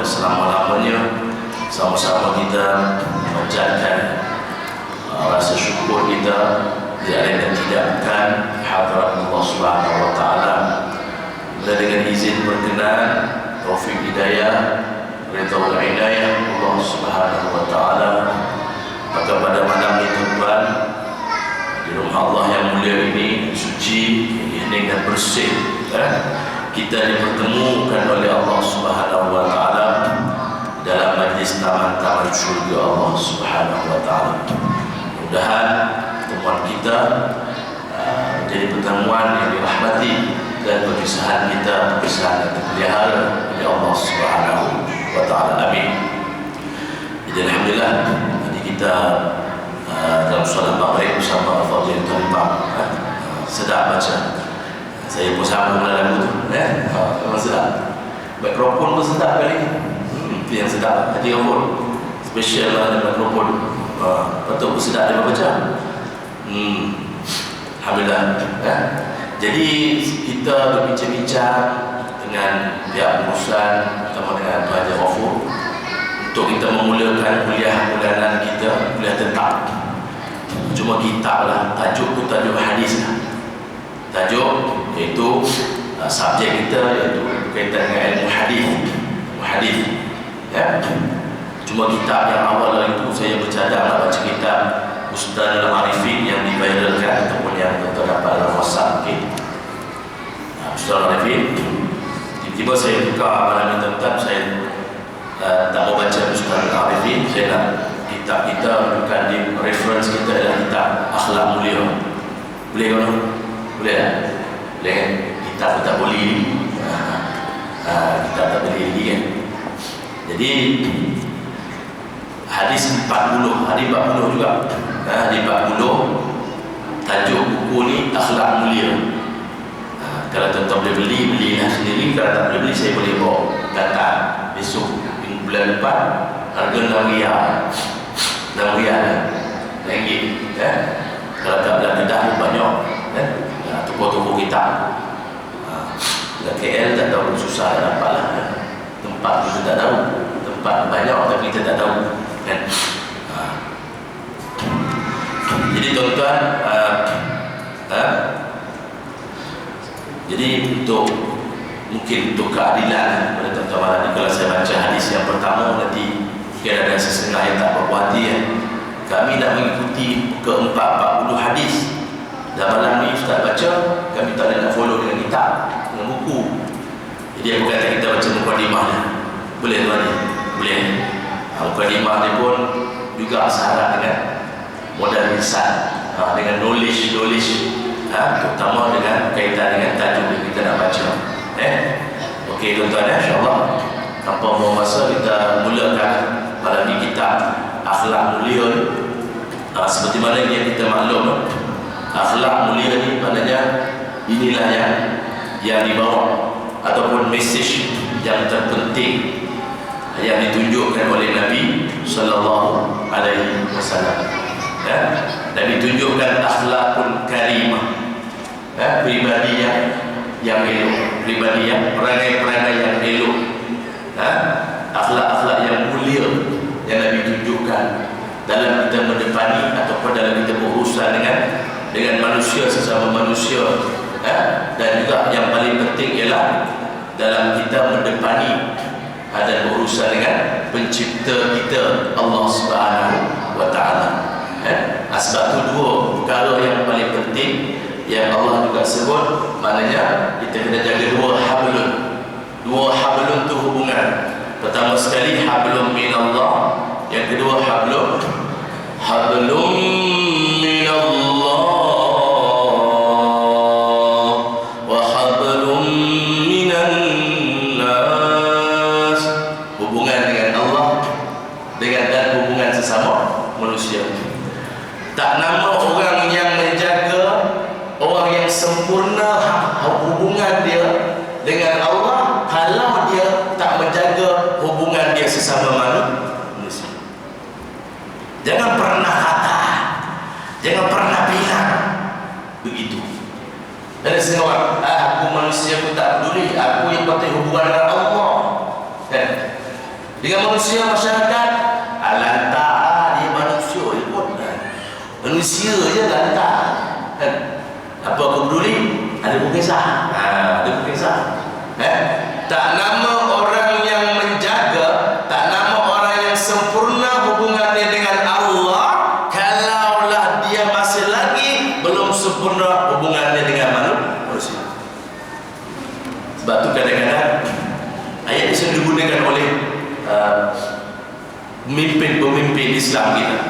selama-lamanya. Sama-sama kita menjalankan rasa syukur kita dan tidakkan hadirat Allah Subhanahu wa taala. Dengan izin berkenan, taufik hidayah, ridha wal hidayah Allah Subhanahu wa taala, maka pada malam ini tuan, di rumah Allah yang mulia ini, suci, hening dan bersih, kita dipertemukan oleh Allah Subhanahu wa taala dalam majlis taman-taman syurga Allah Subhanahu wa taala. Mudah-mudahan pertemuan kita jadi pertemuan yang dirahmati dan perpisahan kita perpisahan yang terpelihara oleh Allah Subhanahu wa taala. Amin. Jadi alhamdulillah tadi kita dalam solat maghrib bersama Fadilatul Imam. Sedap baca. Saya pun sambung lagu tu, memang sedap. Mikrofon pun sedap kali ni. Itu yang sedap. Hati kamu special lah ada mikrofon. Betul pun sedap dia baca. Alhamdulillah. Jadi kita berbincang-bincang dengan pihak pengurusan terutama dengan Tuan Haji Ghafur untuk kita memulakan kuliah bulanan kita, kuliah tetap. Cuma kitab lah, tajuk tu tajuk hadis lah. Tajuk iaitu subjek kita iaitu berkaitan dengan ilmu hadis. Ya. Cuma kitab yang awal itu saya bercadang nak baca kitab Ustaz Al-Arifin yang diviralkan ataupun yang terdapat dalam WhatsApp. Okay. Ustaz Al-Arifin, tiba-tiba saya buka malam ini tentang saya tak mau baca Ustaz Al-Arifin. Saya nak kitab kita bukan di reference kita adalah kitab Akhlak Mulia. Boleh kan? Boleh tak? Boleh kan? Kitab tak boleh. Kitab tak boleh lagi kan? Jadi hadis 40 juga. Hadis 40 tajuk buku ni Akhlak Mulia. Kalau tuan-tuan boleh belilah sendiri. Kalau tak boleh beli, saya boleh bawa datang besok bulan depan. Harga RM6 ringgit. Kalau tak belah dedah pun banyak. Toko-toko kita KL tak tahu, susah nak dapat lah. Tempat kita tak tahu. Tempat banyak tapi kita tak tahu kan. Jadi tuan-tuan, jadi mungkin untuk keadilan pada tuan-tuan malam ni, kalau saya baca hadis yang pertama nanti mungkin ada sesetengah yang tak berpuas hati kan. Kami nak mengikuti ke-40 hadis. Dan malam ni Ustaz baca, kami tak ada nak follow dengan kitab, dengan buku. Jadi apa kata kita baca mukadimah dia? Boleh tuan ni? Boleh. Mukadimah dia pun juga syarat dengan modal lisan, dengan knowledge, terutama dengan kaitan dengan tajuk yang kita nak baca. Okey tuan-tuan, insya-Allah tanpa buang masa kita mulakan malam ni kitab Akhlak Mulia ni. Seperti mana yang kita maklum, akhlak mulia ni maknanya inilah yang dibawa ataupun mesej yang terpenting yang ditunjukkan oleh Nabi sallallahu alaihi wasallam. Nabi tunjukkan akhlakul karimah, pribadi yang elok, pribadi yang perangai-perangai yang elok, akhlak-akhlak yang mulia yang Nabi tunjukkan dalam kita mendepani ataupun dalam kita berurusan dengan manusia, sesama manusia, dan juga yang paling penting ialah dalam kita mendepani dan berurusan dengan pencipta kita Allah Subhanahu wa taala. Sebab itu dua perkara yang paling penting yang Allah juga sebut, maknanya kita kena jaga dua hablun tu hubungan. Pertama sekali hablum minallah, yang kedua hablum minallah wa hablum minan nas. Hubungan dengan Allah dan hubungan sesama manusia. Tak nama orang yang menjaga, orang yang sempurna hubungan dia dengan Allah kalau dia tak menjaga hubungan dia sesama manusia. Jangan pernah kata, jangan pernah bilang begitu. Dan setengah orang, aku manusia, aku tak peduli, aku yang penting hubungan dengan Allah. Dengan manusia masyarakat, lantak dia manusia je pun. Manusia je lantak. Kan? Apa aku peduli? Ada pun kisah. Ada pun kisah. Tak nama orang yang menjaga, tak nama orang yang sempurna hubungannya dengan Allah, kalaulah dia masih lagi belum sempurna hubungannya dengan manusia. Sebab tu kadang-kadang ayat ini digunakan oleh pemimpin-pemimpin Islam kita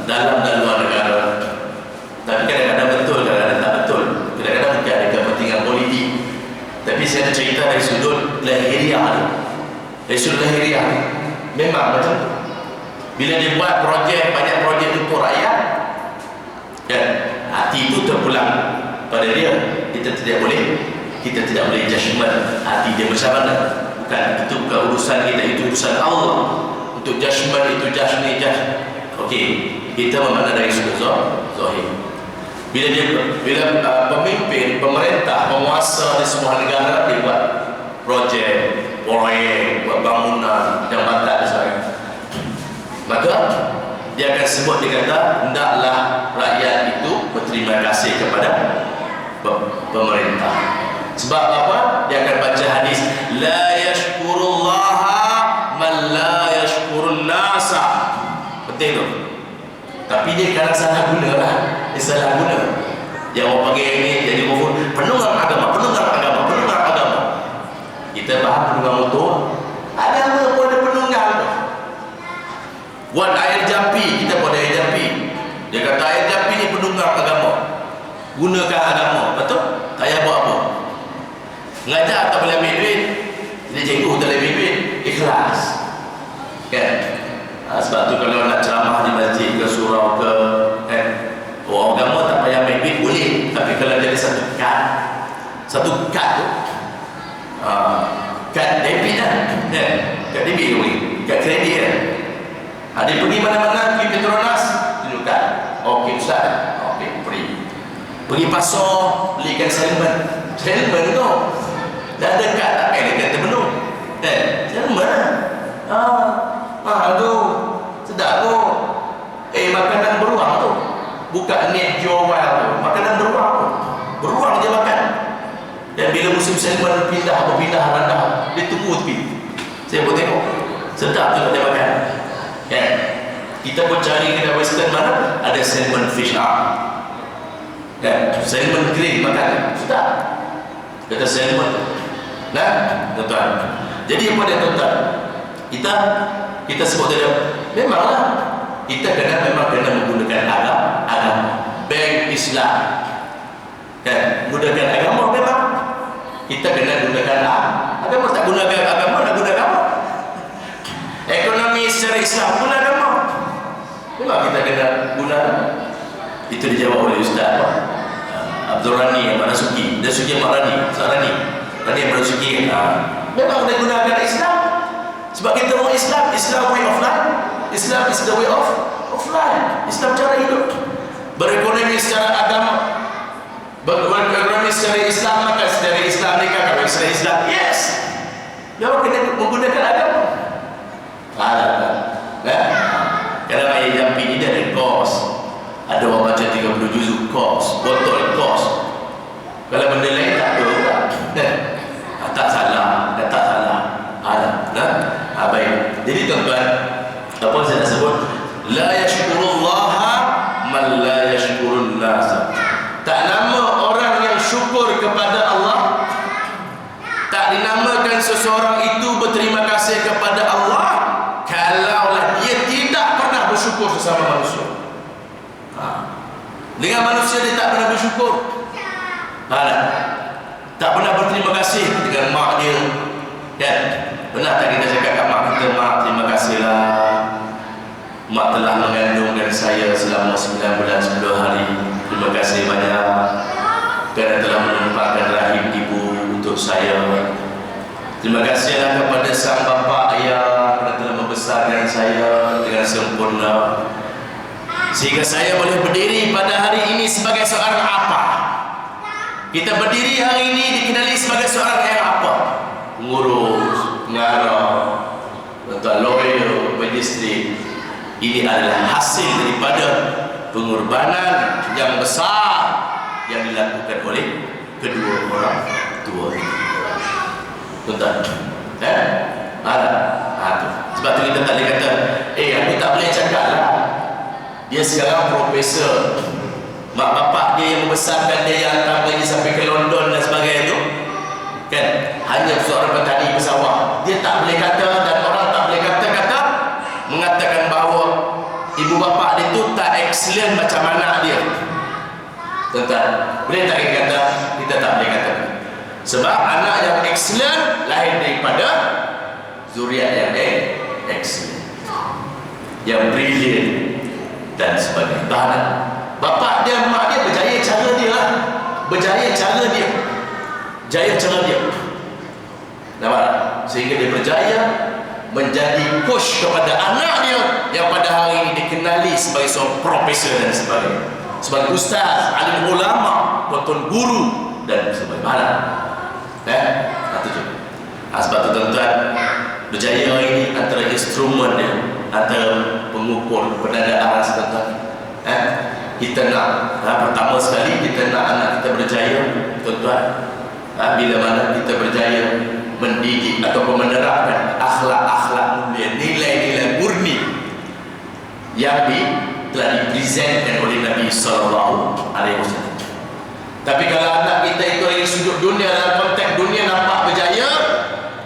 dalam dan luar negara. Tapi kadang-kadang betul, kadang-kadang tak betul. Kadang-kadang mungkin ada kepentingan politik. Tapi saya cerita dari sudut lahiriah. Dari sudut lahiriah memang macam tu. Bila dia buat projek, banyak projek untuk rakyat, kan, hati itu terpulang pada dia. Kita tidak boleh judgement hati dia macam mana. Itu bukan urusan kita, itu urusan Allah. Untuk judgement itu okey, kita memakna dari sudut zahir. Bila pemimpin, pemerintah, penguasa di semua negara dia buat projek, buat bangunan, jambatan dan sebagainya, maka dia akan sebut, dia kata hendaklah rakyat itu berterima kasih kepada pemerintah. Sebab apa? Dia akan baca hadis, la yashkurullaha man la yashkurun nasa. Penting tu. Tapi dia kadang salah guna lah. Dia salah guna. Yang orang panggil ini jadi penunggang agama. Kita faham penunggang motor. Agama pun ada penunggang tu. Buat air jampi, kita pun ada air jampi. Dia kata air jampi ni penunggang agama. Gunakan agama. Betul? Tak payah buat apa. Ngajar tak boleh ambil duit. Jadi cikgu tak boleh ambil duit. Ikhlas. Kan? Sebab tu kalau nak ceramah di masjid ke surau ke orang agama tak payah ambil duit boleh. Tapi kalau jadi satu kad tu kad debit lah. Kad debit ke boleh? Kad kredit kan? Dia pergi mana-mana, pergi Petronas, tunjukkan. Okey Ustaz, okey, pergi pasar, belikan salmon tu. Dah ada kad tak payah dekat terpenuh. Salmon lah. Tu sedap tu. Makanan beruang tu. Bukan net jual tu. Makanan beruang tu. Beruang dia makan. Dan bila musim salmon pindah rendah, dia tunggu tepi. Saya pun tengok. Sedap tu dia makan. Kan? Kita pun cari kedai western mana ada salmon fish kan? Salmon grill makan. Sedap. Kata salmon. Nah, tuan-tuan. Jadi apa dia tuan-tuan? Kita sebut tadi memanglah kita memang kena menggunakan agama. Bank Islam. Kan? Gunakan agama memang. Kita kena gunakan agama. Tak gunakan agama, nak guna agama. Ekonomi secara Islam pun agama. Memang kita kena guna. Itu dijawab oleh Ustaz Abdul Rani Manasuki. Dia suki Rani Abdul Suki. Memang kena gunakan Islam. Sebab kita orang Islam way of life. Islam is the way of life. Islam cara hidup. Berekonomi secara agama. Berekonomi secara Islam, maka secara Islam nikah, kalau secara Islam, yes. Dia kena menggunakan agama. Kalau ayat jampi ni dia ada kos. Ada orang baca 30 juzuk kos, botol kos. Kalau benda lain tak ada. Tak salah. Baik. Jadi tuan-tuan, apa saya nak sebut? La yashkurullaha man la yashkurun nas. Tak nama orang yang syukur kepada Allah, tak dinamakan seseorang itu berterima kasih kepada Allah kalaulah dia tidak pernah bersyukur sesama manusia. Dengan manusia dia tak pernah bersyukur. Tak pernah berterima kasih dengan mak dia. Kan? Pernah tak kita cakap kat mak kita, mak terima kasihlah, mak telah mengandungkan saya selama 9 bulan 10 hari. Terima kasih banyak kerana telah menumpahkan rahim ibu untuk saya. Terima kasihlah kepada sang bapa ayah kerana telah membesarkan saya dengan sempurna sehingga saya boleh berdiri pada hari ini sebagai seorang apa. Kita berdiri hari ini dikenali sebagai seorang yang apa? Pengurus, pengarah, tuan lawyer, magistri. Ini adalah hasil daripada pengorbanan yang besar yang dilakukan oleh kedua orang tua ini. Tuan-tuan, tu. Sebab tu kita tak boleh kata, aku tak boleh cakap lah, dia sekarang profesor, mak bapak dia yang membesarkan dia, yang hantar dia sampai ke London dan sebagainya tu kan, hanya seorang petani bersawah. Dia tak boleh kata, dan orang tak boleh kata mengatakan bahawa ibu bapa dia tu tak excellent macam anak dia. Tuan-tuan, boleh tak kita kata? Kita tak boleh kata. Sebab anak yang excellent lahir daripada zuriat yang excellent, yang brilliant dan sebagainya. Bahan bapa dia, mak dia berjaya cara dia lah, jaya cara dia. Nampak? Sehingga dia berjaya menjadi coach kepada anak dia yang pada hari ini dikenali sebagai seorang profesor dan sebagainya, sebagai ustaz, alim ulama, tuan guru dan sebagainya. Sebab tu tuan-tuan, berjaya hari ini antara instrumen dia, antara pengukur penanda aras tuan-tuan. Kita nak, pertama sekali kita nak anak kita berjaya tuan-tuan. Bila mana kita berjaya mendidik atau menerapkan akhlak-akhlak mulia, nilai-nilai murni yang telah dipresentkan oleh Nabi SAW. Tapi kalau anak kita itu dari sudut dunia, dalam konteks dunia nampak berjaya,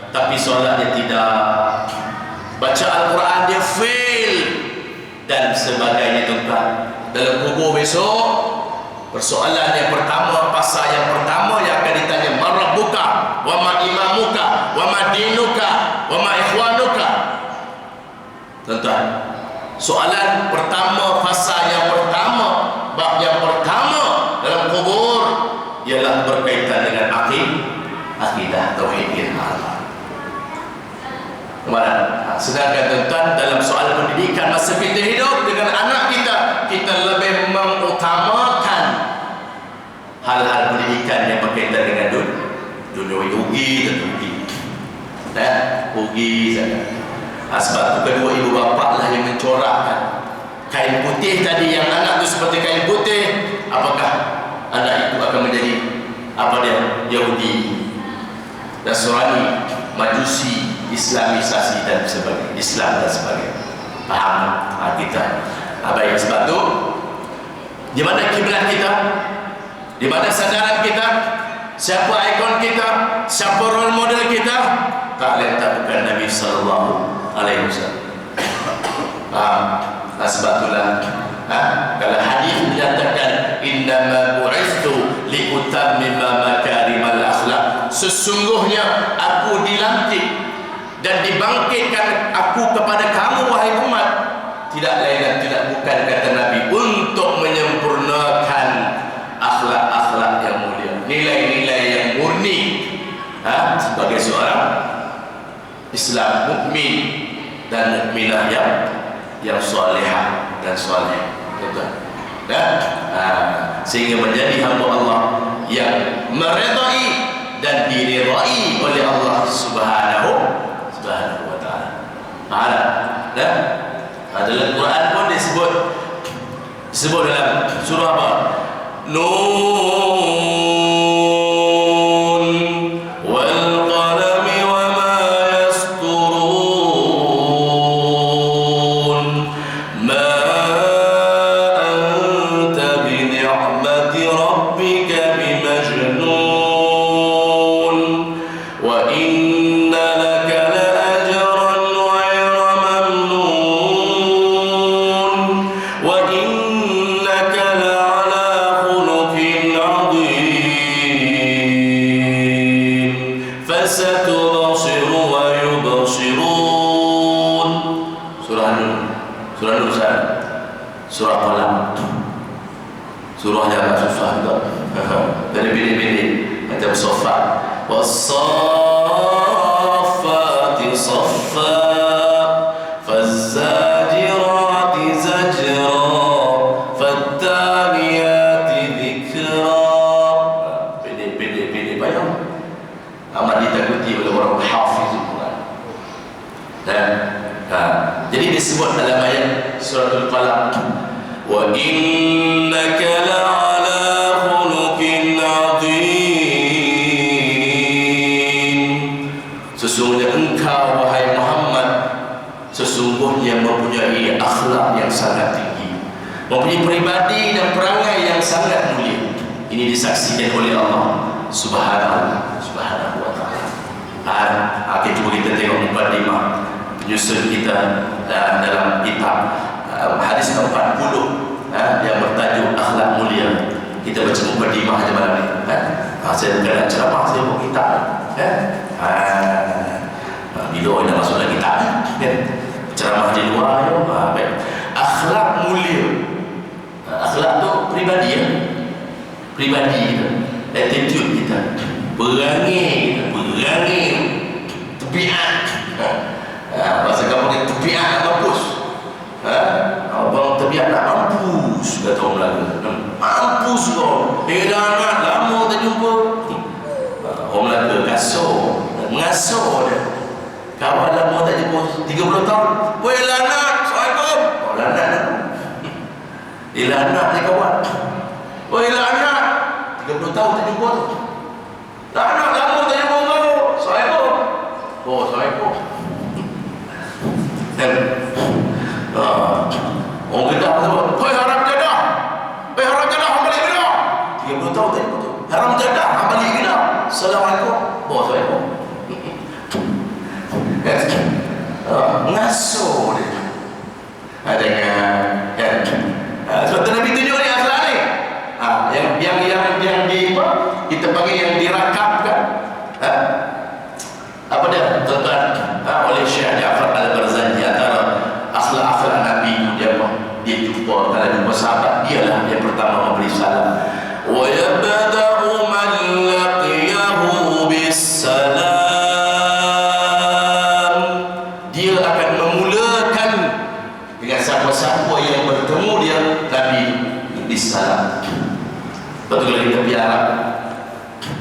tapi solatnya tidak, baca Al-Quran dia fail dan sebagainya tuan-tuan. Dalam kubur besok, persoalan yang pertama, pasal yang pertama yang akan ditanya, man rabbuka, wa ma imamuka, wa ma dinuka, wa ma ikhwanuka. Tuan-tuan, soalan pertama, fasa yang pertama, bab yang pertama dalam kubur ialah berkaitan dengan akidah tauhid Allah. Sedangkan tuan-tuan, dalam soal pendidikan masa kita hidup dengan anak kita, kita lebih mengutamakan hal-hal pendidikan yang berkaitan dengan dunia ugi dan ugi saja. Sebab itu kedua ibu bapa lah yang mencorakkan kain putih tadi, yang anak tu seperti kain putih, apakah anak itu akan menjadi Yahudi, Nasrani, Majusi, Islamisasi dan sebagainya, Islam dan sebagainya. Paham kita? Baik, sebab itu di mana kiblat kita, di mana sandaran kita, siapa ikon kita, siapa role model kita? Tak lain tak bukan Nabi sallallahu alaihi wasallam. Sebab itulah kalau hadis menyatakan innama bu'ithu liutammima makarimal akhlak, sesungguhnya aku dilantik dan dibangkitkan aku kepada kamu wahai umat, tidak lain dan tidak bukan kata Nabi, untuk menyempurnakan akhlak-akhlak yang mulia, nilai-nilai yang murni, sebagai seorang Islam mukmin dan mukminah yang salihah dan saleh, betul. Sehingga menjadi hamba Allah yang meridai dan diridai oleh Allah Subhanahu wa taala. Dalam Quran pun disebut dalam surah apa? Nun wal qalami wa ma yasturun ma anta bi ni'mati rabbika bimajnun wa inna laka la ajran ghayra mamnun wa innaka la ala khuluqin adhim fasatubsiru wa yubsirun. Surah Nur, surah Qalam, surah yang agak susah juga. Dari pilih-pilih macam Saffat, was-saffati saffa faz-zajirati zajra fattaniyati dhikra. Pilih bayang. Amat ditakuti oleh orang hafiz Al-Quran. Dan Jadi disebut dalam ayat suratul Qalam, wa innaka la'ala khuluqin 'adzim. Sesungguhnya engkau wahai Muhammad sesungguhnya mempunyai akhlak yang sangat tinggi, mempunyai pribadi dan perangai yang sangat mulia. Ini disaksikan oleh Allah Subhanahu wa ta'ala. Cuba kita tengok mukadimah penyusun kita dalam kitab hadis ke-40 yang bertajuk akhlak mulia. Kita baca mukadimah aja malam ni. Saya bukan nak ceramah, saya buat kitab. Bila orang nak masuk dalam kitab ceramah di luar. Baik. Akhlak mulia, akhlak tu pribadi pribadi kita, attitude kita, perangai tepian. Bahasa kamu ni tepian nak mampus. Abang tepian nak mampus, kata orang Melayu. Mampus kau. Dah lama tak jumpa. Orang Melayu kasar, mengasar dia. Kawan lama tak jumpa 30 tahun. Weh lanat, Assalamualaikum. Oh lanat. Lanat ni kawan. Weh lanat, 30 tahun tak jumpa tu. Lanat lama tak jumpa kau. Assalamualaikum. Oh Assalamualaikum. Orang Kedah sebut, hei haram jadah. Hei haram jadah, hang balik Kedah. 30 tahun tak jumpa tu. Haram jadah, hang balik Kedah. Assalamualaikum. Oh Assalamualaikum. Mengasuh dia. Jangan sebab tu Nabi tunjuk ni akhlak ni. Yang di apa? Kita panggil yang dirakapkan. Apa dia? Tuan-tuan, oleh Syekh Ja'far Al-Barzanji, antara akhlak-akhlak Nabi dia jumpa, kalau jumpa sahabat, dialah yang pertama memberi salam. Wa yabda'u man laqiyahu bis-salam. Siapa yang bertemu dia, Nabi disalam. Betul kalau kita pergi Arab,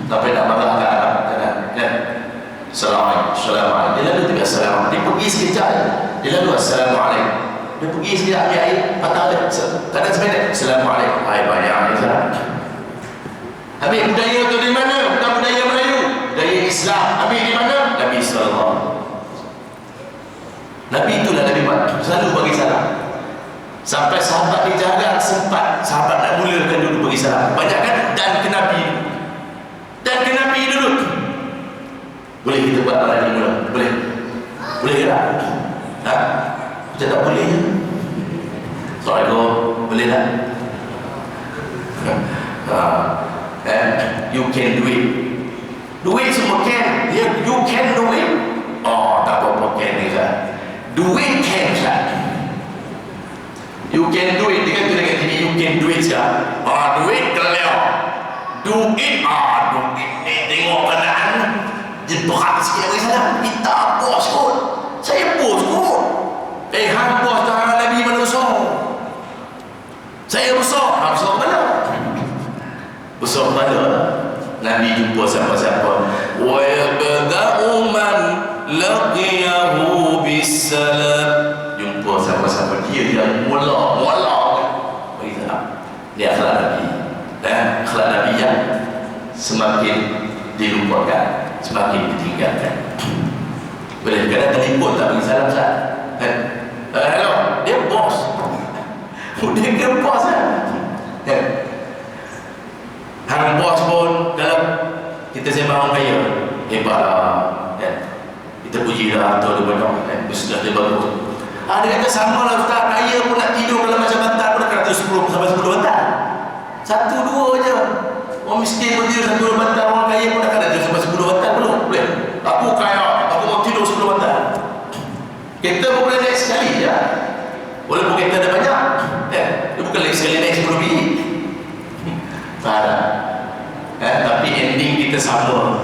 tapi nak marah ke Arab, kan? Assalamualaikum. Dia lalu juga assalamualaikum. Dia pergi sekejap, dia lalu assalamualaikum. Dia pergi sekejap, ambil air, patah dia, kadang sepedek, assalamualaikum. Hai banyak ni salam. Habis budaya tu di mana? Bukan budaya Melayu, budaya Islam. Habis di mana? Nabi sallallahu. Nabi itulah Nabi Muhammad selalu bagi salam. Sampai sahabat ni jarang sempat sahabat nak mulakan dulu bagi salam. Banyak kan? Dan ke Nabi dulu. Boleh kita buat arah ni mula? Boleh ke tak? Macam tak boleh je. Assalamualaikum. Boleh tak? You can do it. Do it semua can. You can do it. Oh tak apa-apa can ni Ustaz. Do it can Ustaz. You can do it. Dia kata dengan TV, you can do it sekarang. Do it keleo. Do it. Do it ni tengok keadaan dia berat sikit bagi saya. Kita bos kot. Saya bos kot. Hang bos tak Nabi mana besar. Saya besar. Hang besar mana? Besar mana? Nabi jumpa siapa-siapa. Wa yabda'u man laqiyahu bis-salam. Jumpa siapa-siapa dia yang mula bagi salam. Dia akhlak Nabi. Akhlak Nabi yang semakin dilupakan, semakin ditinggalkan. Boleh kadang telefon tak bagi salam Ustaz. Hello, dia bos. Dia ke bos hang bos pun dalam kita sembang orang kaya hebatlah kita puji dah harta dia banyak bisnes dia bagus. Dia kata sama lah Ustaz, kaya pun nak tidur dalam macam bantal pun nak 10 sampai 10 bantal. 1-2 je. Orang miskin pun tidur 1-2 bantal, orang kaya pun nak ada sampai 10 bantal belum? Boleh. Aku kaya, aku mau tidur 10 bantal. Kita pun boleh naik sekali je. Walaupun kita ada banyak. Dia bukan lagi sekali naik 10 biji. Tapi ending kita sama.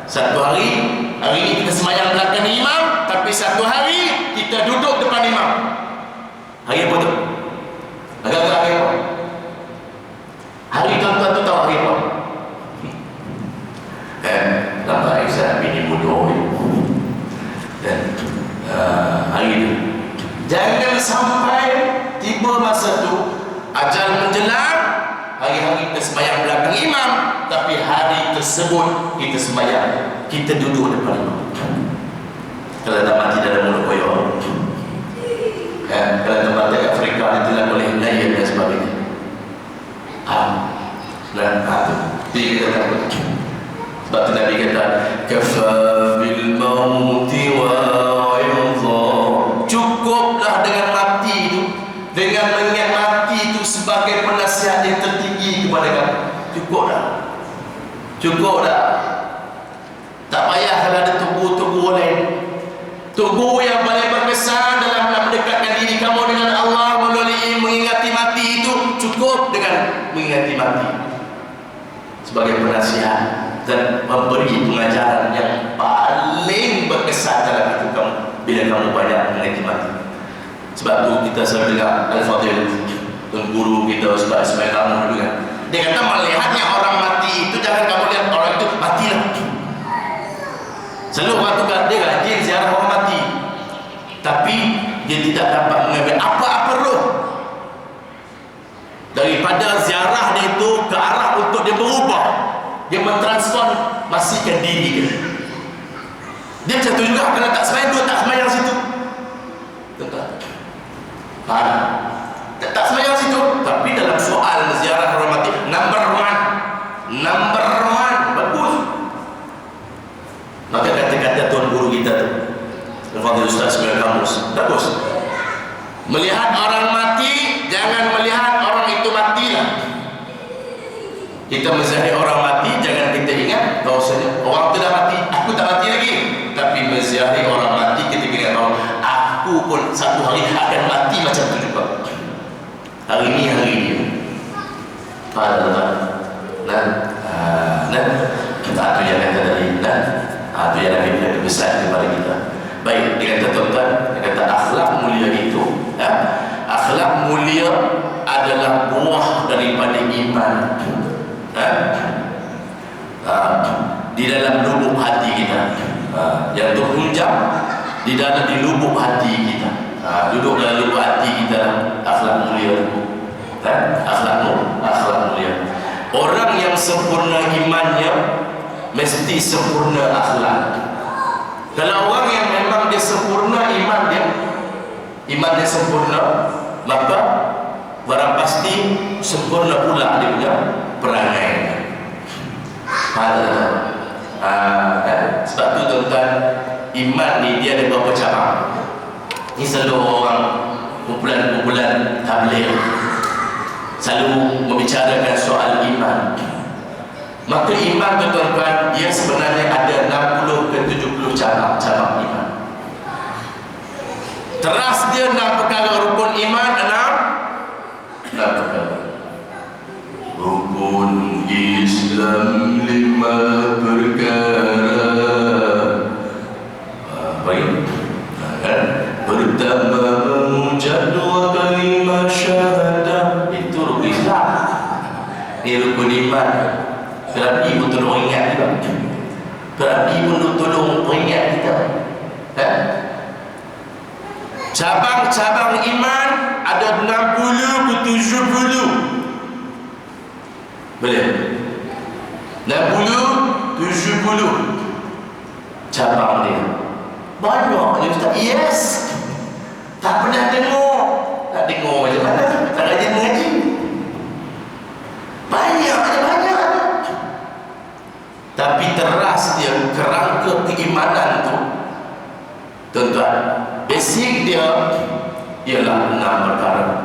Satu hari ini kita semayang belakang imam, tapi satu hari kita duduk depan imam. Hari apa tu? Agak-agak hari apa? Hari tuan-tuan tu tahu hari apa? Nampak Aisyah bini bodoh. kan? Hari itu jangan sampai tiba masa tu ajal menjelang, hari-hari kita sembahyang belakang imam, tapi hari tersebut kita sembahyang, kita duduk depan imam. Kalau tak mati dalam mulut koyor, kalau tak mati Afrika itulah boleh layan dan sebagainya. Jadi kita takut. Sebab tu Nabi kata, kafa bil mauti wa'idha, cukuplah dengan mati itu, dengan mengingat mati itu sebagai penasihat yang tertinggi kepada kamu. Cukup dah. Tak payah kalau ada tubuh-tubuh lain. Tubuh yang paling berkesan dalam nak mendekatkan diri kamu dengan Allah melalui mengingati mati itu, cukup dengan mengingati mati sebagai penasihat dan memberi pengajaran yang paling berkesan dalam hidup kamu bila kamu banyak mengingati mati. Sebab tu kita selalu dengar Al-Fadhil dan guru kita Ustaz Ismail kamu dulu kan, dia kata melihatnya orang mati itu jangan kamu lihat orang itu matilah. Selalu orang tu dia rajin ziarah orang mati, tapi dia tidak dapat mengambil apa-apa roh daripada ziarah dia itu ke arah untuk dia berubah, dia mentransformasikan diri dia. Dia macam tu juga kalau tak sembahyang, dia tak sembahyang situ. Tuan-tuan, tak sembahyang situ, tapi dalam soal ziarah orang mati number one bagus. Maka kata-kata tuan guru kita tu, Al-Fadhil Ustaz Ismail Kamus, bagus. Melihat orang mati, jangan melihat orang itu matilah. Kita menziarahi orang mati, jangan kita ingat bahawasanya orang itu dah mati, aku tak mati lagi. Tapi menziarahi orang mati, kita ingat bahawa aku pun satu hari akan mati macam tu juga. Hari ini. Itu yang kata tadi. Itu yang Nabi berikan kebesaran kepada kita. Baik, dia kata tuan-tuan, dia kata akhlak mulia itu, akhlak mulia adalah buah daripada iman. Di dalam lubuk hati kita, yang terhunjam di lubuk hati kita, duduk dalam lubuk hati kita akhlak mulia. Akhlak mulia. Orang yang sempurna imannya mesti sempurna akhlak. Kalau orang yang memang dia sempurna iman dia sempurna, maka barang pasti sempurna pula dia punya perangai. Sebab tu tuan-tuan, iman ni dia ada beberapa cabang. Ni selalu orang kumpulan tabligh selalu membicarakan soal iman. Maka iman tu tuan-tuan, dia sebenarnya ada 60 ke 70 cabang iman. Teras dia 6 perkara rukun iman, 6 perkara. Rukun Islam 5 perkara. Baik. Pertama mengucap 2 kalimah syahadah. Itu rukun Islam. Ini rukun iman. Terapi pun tolong ingat juga. Terapi pun tolong ingat kita. Cabang-cabang iman ada 60 ke 70. Boleh? 60, 70 cabang dia. Banyak je Ustaz. Yes. Tak pernah dengar. Tak dengar macam mana? Tak rajin mengaji. Banyak. Tapi teras dia kerangka keimanan tu, tuan-tuan, basic dia ialah 6 perkara.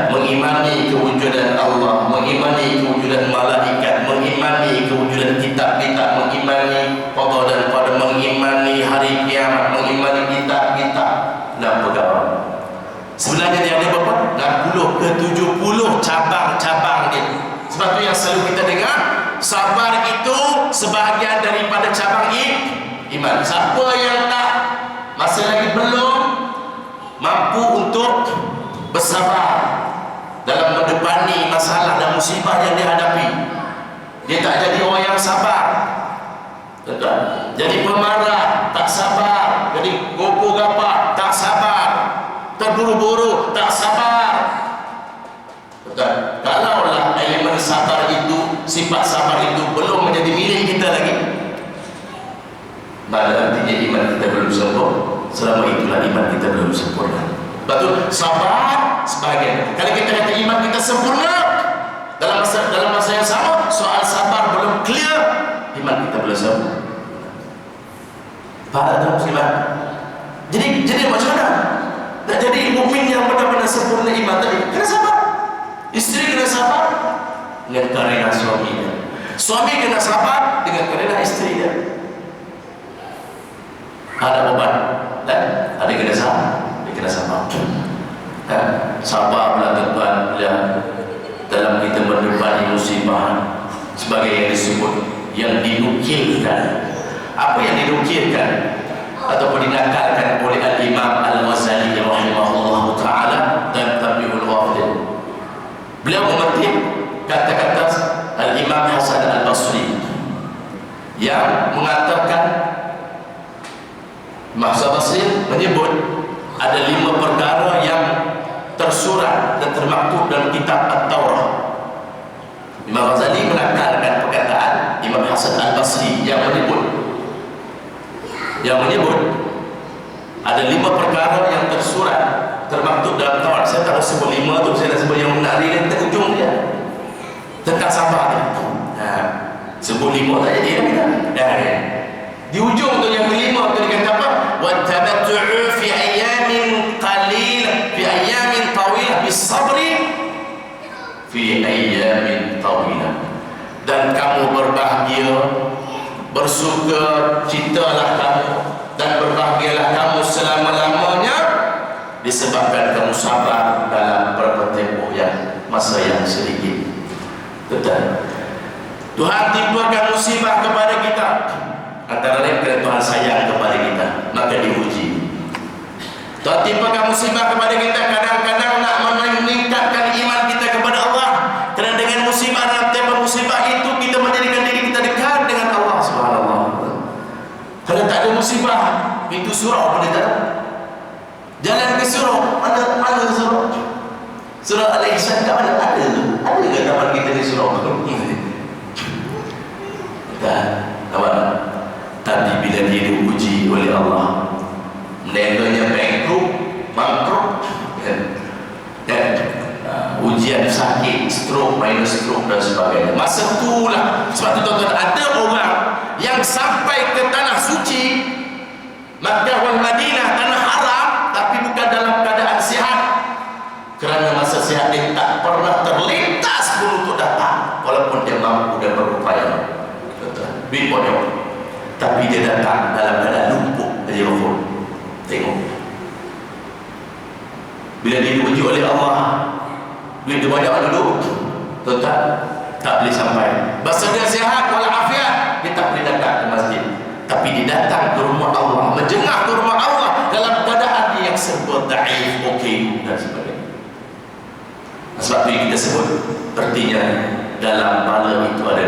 Mengimani kewujudan Allah, mengimani kewujudan malaikat, mengimani kewujudan kitab-kitab, mengimani qada dan qadar, mengimani hari kiamat, mengimani kitab-kitab. 6 perkara. Sebenarnya dia ada berapa? 60 ke 70 cabang-cabang dia. Sebab tu yang selalu kita dengar, sabar itu sebahagian daripada cabang iman. Siapa yang tak, masih lagi belum mampu untuk bersabar dalam mendepani masalah dan musibah yang dihadapi, dia tak jadi orang yang sabar. Betul? Jadi pemarah, tak sabar. Jadi gopo gapa, tak sabar. Terburu-buru, tak sabar. Betul. Kalaulah elemen sabar itu, sifat sabar itu belum menjadi milik kita lagi, maka artinya iman kita belum sempurna. Selama itulah iman kita belum sempurna. Betul. Sabar sebagian. Kalau kita kata iman kita sempurna, dalam masa yang sama, soal sabar belum clear, iman kita belum sempurna. Faham tak muslimat? Jadi macam mana? Tak jadi mukmin yang benar-benar sempurna iman tadi, kena sabar. Isteri kena sabar dengan karena suaminya. Suami kena sabar dengan karena isteri dia. Ada beban, ada kena sabar, dia kena sabar. Sabarlah tuan ya, dalam kita mendepani musibah, sebagai yang disebut yang dinukilkan. Apa yang dinukilkan ataupun dinakalkan oleh Al-Imam Al-Ghazali rahimahullah ta'ala dan Tabi'ul Ghafil. Beliau memetik kata-kata Al-Imam Hasan Al-Basri yang mengatakan, Imam Hasan Al-Basri menyebut ada 5 perkara yang tersurat dan termaktub dalam kitab At-Taurah. Imam Ghazali menakalkan perkataan Imam Hasan Al-Basri yang menyebut ada 5 perkara yang tersurat termaktub dalam Taurat. Saya tak sebut 5 tu, saya nak sebut yang menarik dan terujung dia tentang sabar dia. Sebut 5 tak jadi dah. Di ujung tu yang kelima tu dia kata apa? Wa tamattu'u fi ayyamin qalil fi ayyamin tawilah bis sabri fi ayyamin tawilah. Dan kamu berbahagia, bersuka citalah kamu dan berbahagialah kamu selama-lamanya disebabkan kamu sabar dalam beberapa tempoh yang masa yang sedikit. Betul. Tuhan timpakan musibah kepada kita, antara lain kerana Tuhan sayang kepada kita, maka diuji. Tuhan timpakan musibah kepada kita, kadang-kadang nak meningkatkan iman kita kepada Allah, kerana dengan musibah dalam tempoh musibah itu kita menjadikan diri kita dekat dengan Allah Subhanallah. Kalau tak ada musibah, pintu surau boleh tak? Jalan ke surau, mana surau? Surau Al-Ihsan kat mana? Ada ke taman kita di surau? Tak, nampak? Tapi bila dia diuji oleh Allah, meneganya bangkrut, ujian sakit, stroke, minus stroke dan sebagainya. Masa itulah, sebab itu tuan-tuan, ada orang yang sampai ke tanah suci Makkah wal Madinah, tanah haram, tapi bukan dalam keadaan sihat. Kerana masa sihat dia tak pernah terlintas pun untuk datang, walaupun dia mampu dan berupaya. Duit banyak, tapi dia datang dalam keadaan lumpuh dari roh. Tengok, bila dia diuji oleh Allah, duit dia banyak dulu, tuan-tuan, tak boleh sampai. Masa dia sihat walafiat, dia tak boleh datang ke masjid, tapi dia datang ke rumah Allah, menjengah ke rumah Allah dalam keadaan dia yang serba daif, okey dan sebagainya. Sebab itu kita sebut, artinya dalam bala itu ada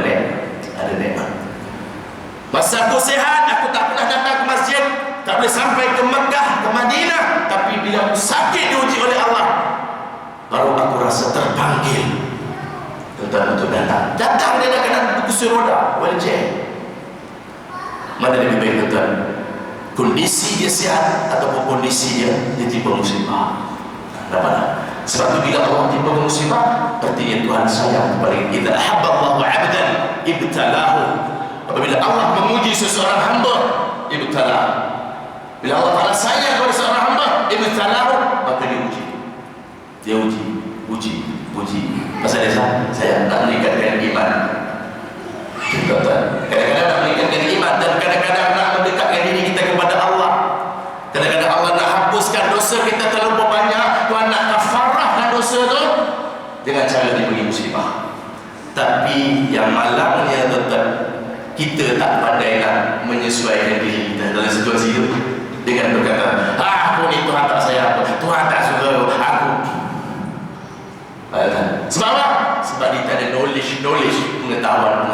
nikmat. Masa aku sihat, aku tak pernah datang ke masjid, tak boleh sampai ke Mekah, ke Madinah, tapi bila aku sakit diuji oleh Allah, baru aku rasa terpanggil tuan-tuan untuk datang dia dah kena kursi roda, wheelchair. Mana lebih baik tuan-tuan, kondisi dia sihat ataupun kondisi dia timpa musibah? Nampak? Sebab itu bila Allah timpa musibah, artinya Tuhan sayang kepada kita. Idza ahabba Allahu 'abdan ibtalahu. Apabila Allah memuji seseorang hamba, ibtalahu. Bila Allah Ta'ala sayang kepada seorang hamba, ibtalahu, maka dia uji. Pasal dia saya nak meningkatkan iman. Kadang-kadang nak meningkatkan iman, dan kadang-kadang nak mendekatkan diri kita kepada Allah. Kadang-kadang Allah nak hapuskan dosa kita terlalu banyak, Tuhan nak kafarahkan dosa itu dengan cara dia bagi musibah. Tapi yang malangnya tuan-tuan, kita tak pandai nak menyesuaikan diri kita dalam situasi itu dengan berkata, aku ni Tuhan tak sayang aku, Tuhan tak suka aku. Sebab apa? Sebab dia tak ada knowledge, pengetahuan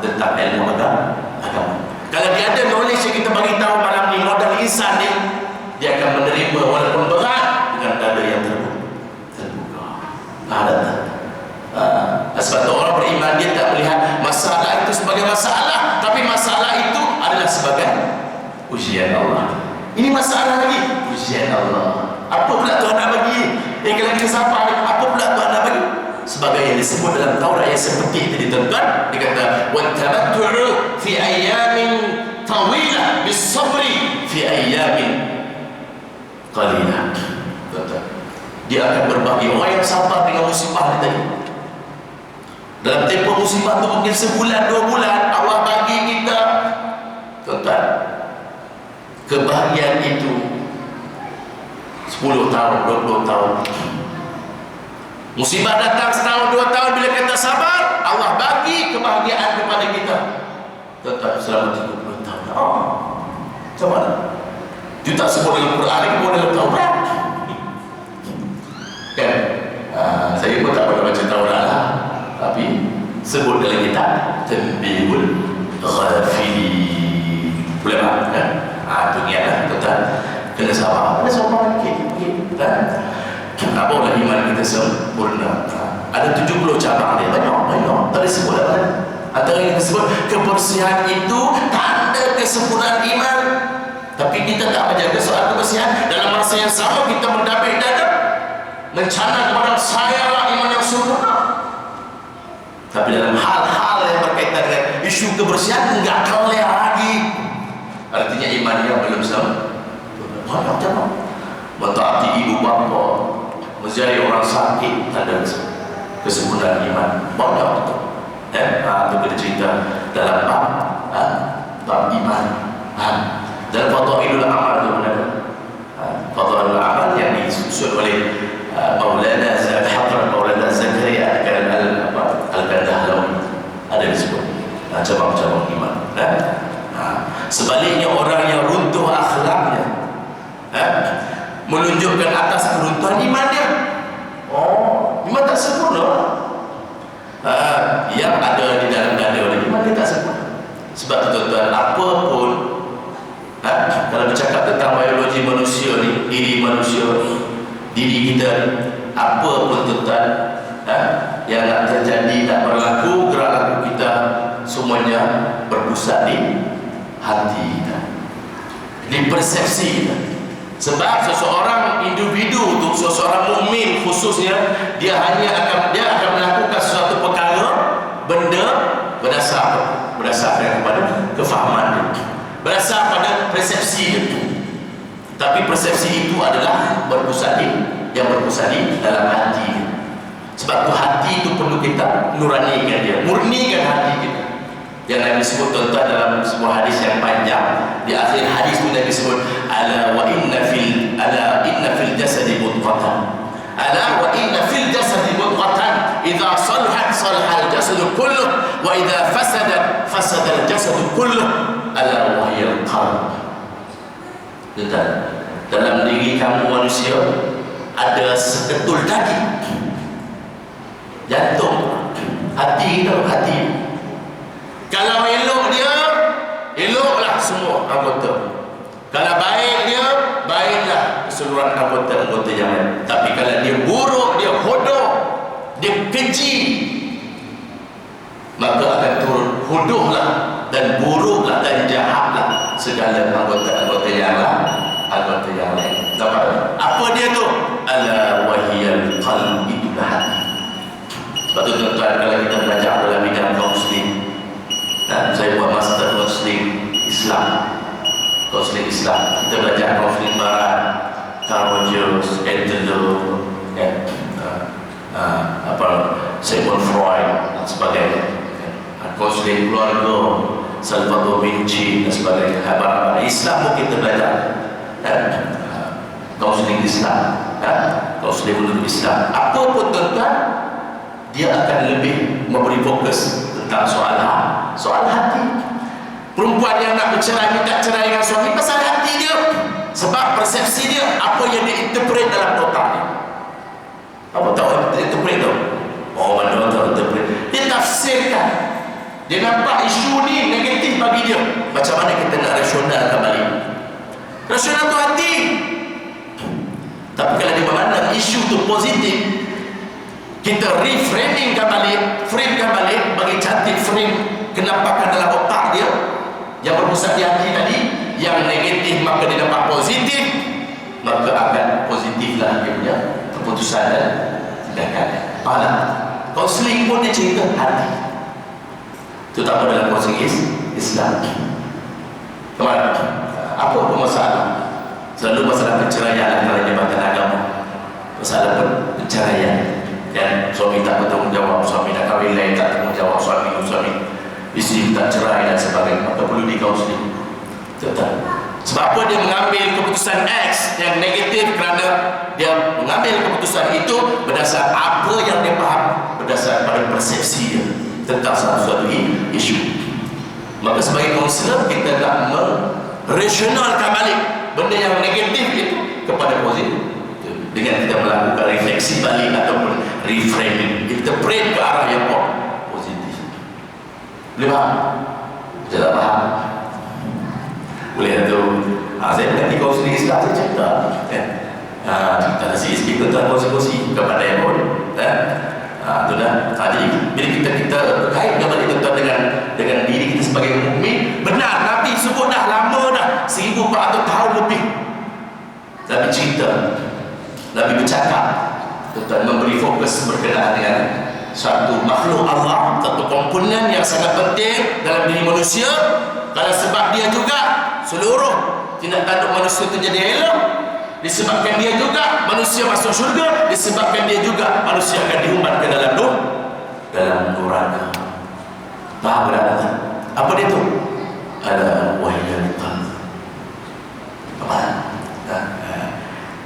tentang ilmu agama. Kalau dia ada knowledge yang kita bagi tahu malam insan dia akan menerima walaupun berat dengan dada yang terbuka. Ada tak? Sebab tu orang beriman dia tak melihat masalah itu sebagai masalah, tapi masalah itu adalah sebagai ujian Allah. Ini masalah lagi, ujian Allah. Apa pula Tuhan nak bagi? Kalau kita sabar, apa pula Tuhan nak bagi? Sebagai yang disebut dalam Taurat yang seperti tadi tuan-tuan, dia kata wattamattu'u fi ayyamin tawilah bis-sabri fi ayyamin qalilah. Tuan-tuan, dia akan berbagi orang yang sabar dengan musibah ni tadi. Dalam tempoh musibah tu mungkin sebulan, 2 bulan, Allah bagi kita, tuan-tuan, kebahagiaan itu 10 tahun, 20 tahun. Musibah datang setahun, 2 tahun, bila kita sabar, Allah bagi kebahagiaan kepada kita, tuan-tuan, selama 30 tahun. Macam mana? Dia tak sebut dalam Quran, dia sebut dalam Taurat. Kan? Saya pun tak pernah baca Taurat lah, tapi sebut dalam kitab Tanbihul Ghafilin. Boleh tak? Itu ingatlah, tuan-tuan, kena sabar. Kena sabar kan? Apalah iman kita sempurna. Ada 70 cabang dia, banyak. Tak disebut apa. Antara yang disebut kebersihan itu tanda kesempurnaan iman. Tapi kita tak menjaga soal kebersihan. Dalam masa yang sama kita mendapik dada, mencana kepada saya lah iman yang sempurna. Tapi dalam hal-hal yang berkaitan dengan isu kebersihan enggak clear lagi. Artinya imannya belum sempurna. Banyak cabang. Mentaati ibu bapa, menjadi orang sakit, tanda kesempurnaan iman. Banyak itu. Itu kita cerita dalam bab iman. Dalam Fadailul Amal itu mana? Fadailul Amal yang disusun oleh Maulana Hadrat Maulana Zakaria Al-Kandahlawi. Ada disebut cabang-cabang iman. Sebaliknya orang yang runtuh akhlaknya, menunjukkan atas keruntuhan imannya. Iman tak sempurna. Yang ada di dalam dada orang iman dia tak sempurna. Sebab tuan-tuan, apa pun kalau bercakap tentang biologi manusia ni, diri manusia ni, diri kita ni, apa pun tuan-tuan yang nak terjadi, nak berlaku, gerak laku kita, semuanya berpusat di hati kita, di persepsi kita. Sebab seseorang individu tu, seseorang mukmin khususnya, dia akan melakukan suatu perkara, benda berdasarkan kepada kefahaman dia, berdasar pada persepsi dia. Tapi persepsi itu adalah berpusat di dalam hati dia. Sebab tu hati itu perlu kita nuranikan dia, murnikan hati kita. Yang Nabi sebut tuan-tuan dalam sebuah hadis yang panjang, di akhir hadis itu Nabi sebut ala inna fil jasadi mudghatan, ala wa inna fil jasadi mudghatan idza salahat salaha al jasadu kulluh wa idza fasadat fasada al jasadu kulluh ala wa hiya al qalb. Dalam diri kamu manusia ada seketul daging, jantung, hati itu, hati. Kalau elok dia, eloklah semua anggota. Kalau baik dia, baiklah keseluruhan anggota yang lain. Tapi kalau dia buruk, dia bodoh, dia keji, maka akan turun bodohlah dan buruklah dan jahatlah segala anggota yang lain. Dapat apa dia tu? Ala wahiyal qalb, itulah hati. Sebab tu tuan-tuan, kalau kita belajar dalam bidang kaum muslim, saya buat master konseling Islam, kita belajar konseling barat, Carl Rogers, Angelo, Sigmund Freud dan sebagainya, konseling keluarga, Salvador Vinci dan sebagainya. Islam pun kita belajar, konseling Islam, konseling menurut Islam. Apa pun tuan-tuan, dia akan lebih memberi fokus tentang soal hati. Perempuan yang nak bercerai, minta cerai dengan suami, pasal hati dia. Sebab persepsi dia, apa yang dia interpret dalam otak dia. Apa tahu interpret tu? Mana orang tahu interpret? Dia tafsirkan. Dia nampak isu ni negatif bagi dia. Macam mana kita nak rasionalkan balik? Rasional tu hati. Tapi kalau dia memandang isu tu positif, kita reframing kembali, bagi cantik frame kenampakan dalam otak dia yang berpusat di hati tadi, yang negatif maka dia dapat positif, maka akan positiflah dia punya keputusan dan tindakan. Faham? Kaunseling pun dia cerita hati, terutama dalam kaunseling Islam. Kemana? Apa masalah? Selalu masalah perceraian antara jabatan agama, masalah perceraian. Dan suami tak bertanggung jawab, suami nak kahwin lain tak bertanggung jawab, suami isteri tak cerai dan sebagainya, maka perlu dikaunseling. Betul. Sebab apa dia mengambil keputusan X yang negatif? Kerana dia mengambil keputusan itu berdasar apa yang dia faham, berdasar pada persepsi dia tentang satu isu. Maka sebagai kaunselor kita nak merasionalkan balik benda yang negatif itu kepada positif, dengan kita melakukan refleksi balik ataupun reframing, interpret ke arah yang positif. Boleh faham? Tidak faham? Boleh tu. Saya berkati kaunseling Islam, saya cerita cerita sikit tentang kongsi-kongsi kepada yang pun tu dah. Jadi bila kita berkait balik tentang dengan diri kita sebagai mukmin, benar Nabi sebut dah lama dah, 1400 tahun lebih Nabi cerita, Nabi bercakap tentang memberi fokus berkenaan dengan satu makhluk Allah, satu komponen yang sangat penting dalam diri manusia. Kalau sebab dia juga seluruh tindak tanduk manusia itu jadi elok, disebabkan dia juga manusia masuk syurga, disebabkan dia juga manusia akan diumbat ke dalam neraka. Faham tak? Apa dia tu? Ala wahyal qalb. Apa?